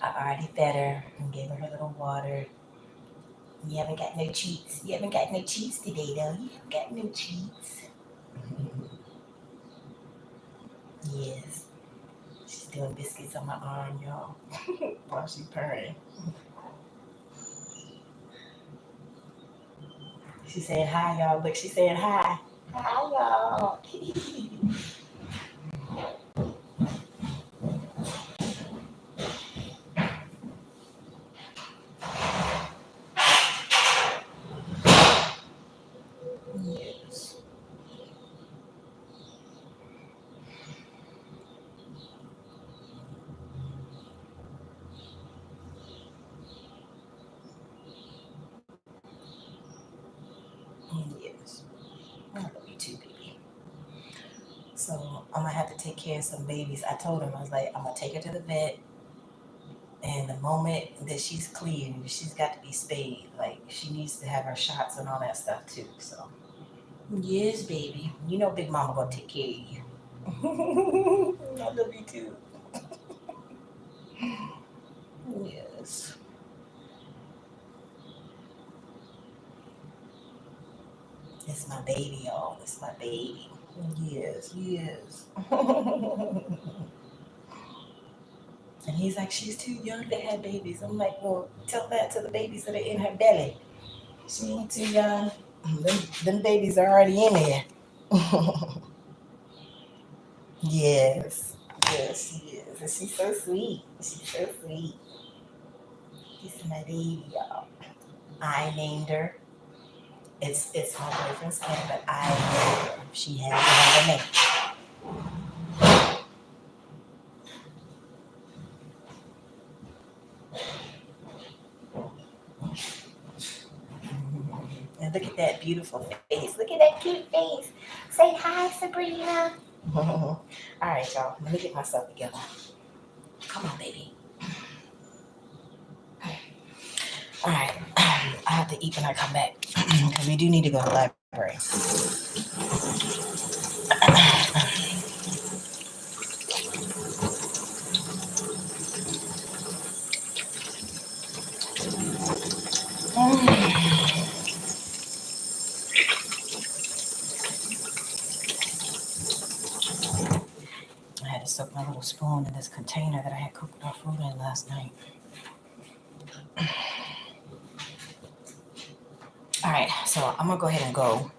I already fed her and gave her little water. You haven't got no treats. You haven't got no treats today, though. You haven't got no treats. Yes. She's doing biscuits on my arm, y'all, while she's purring. She's saying hi, y'all. Look, she's saying hi. Hi, y'all. Yes. Yes. I love you too, baby. So I'm gonna have to take care of some babies. I told him, I was like, I'm gonna take her to the vet. And the moment that she's clean, she's got to be spayed. Like she needs to have her shots and all that stuff too. So yes, baby. You know Big Mama gonna take care of you. I love you too. Yes. It's my baby, y'all. It's my baby. Yes, yes. And he's like, she's too young to have babies. I'm like, well, tell that to the babies that are in her belly. She ain't too young. Them babies are already in there. Yes. Yes, she is. And she's so sweet. She's so sweet. This is my baby, y'all. I named her. It's my boyfriend's cat, but I named her. She has another name. And look at that beautiful face. Look at that cute face. Say hi, Sabrina. All right, y'all. Let me get myself together. Come on, baby. All right. I have to eat when I come back because we do need to go to the library. I had to soak my little spoon in this container that I had cooked our food in last night. All right, so I'm gonna go ahead and go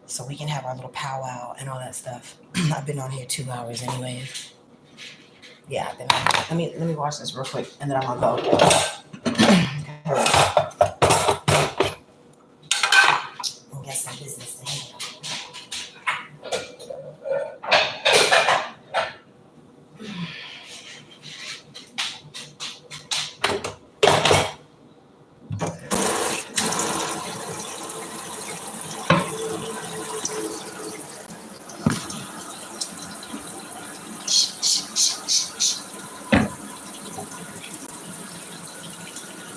so we can have our little powwow and all that stuff. I've been on here 2 hours anyway. Yeah, I've been on here. Let me watch this real quick and then I'm gonna go. And get some business to handle.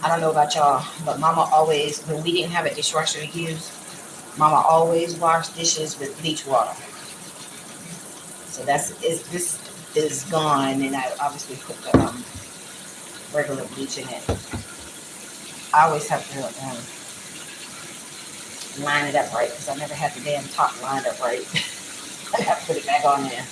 I don't know about y'all, but Mama always, when we didn't have a dishwasher to use, Mama always washed dishes with bleach water. So this is gone, and I obviously put the regular bleach in it. I always have to line it up right because I never had the damn top lined up right. I have to put it back on there.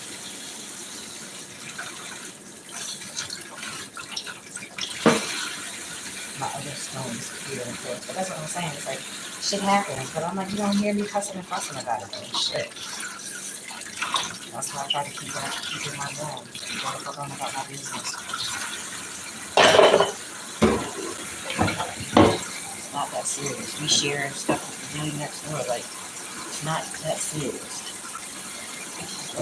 My other stones here and there. But that's what I'm saying. It's like shit happens. But I'm like, you don't hear me cussing and fussing about it though. Shit. That's why I try to keep in my room. You gotta fuck on about my business. It's not that serious. We share stuff with the dude next door. Like, it's not that serious.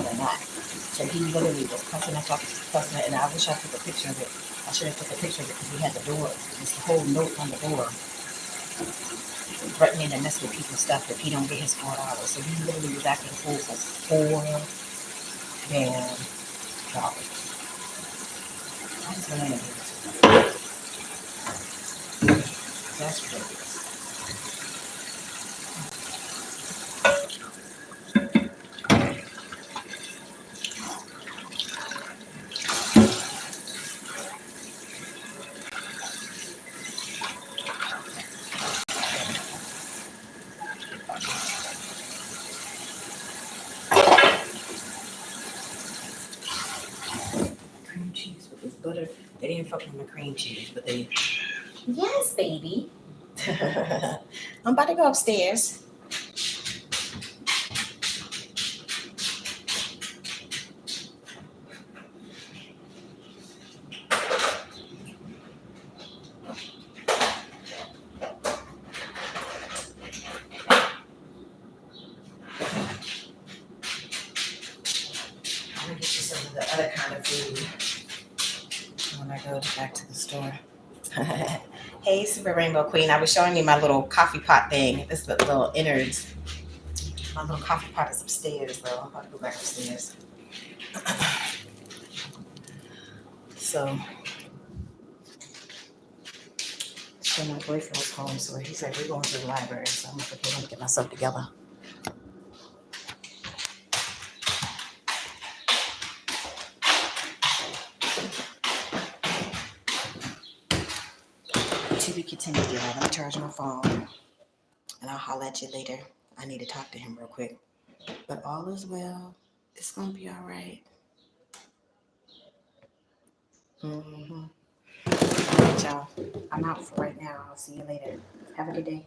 or not. So he literally was cussing us off, cussing, and I wish I took a picture of it. I should have took a picture of it because we had the door, this whole note on the door, threatening to mess with people's stuff if he don't get his $4. So he literally was acting a fool for $4 damn. That's what I am. That's ridiculous. Cream cheese with this butter. They didn't fuck with my cream cheese, but they. Yes, baby. I'm about to go upstairs. I'm gonna get you some of the other kind of food when I go back to the store. Hey, Super Rainbow Queen. I was showing you my little coffee pot thing. This is the little innards. My little coffee pot is upstairs, though. I'm about to go back upstairs. So my boyfriend was home, so he said, we're going to the library. So I'm like, okay, let me get myself together. To be continued, y'all. Let me charge my phone, and I'll holler at you later. I need to talk to him real quick. But all is well. It's going to be all right. All right, y'all. I'm out for right now. I'll see you later. Have a good day.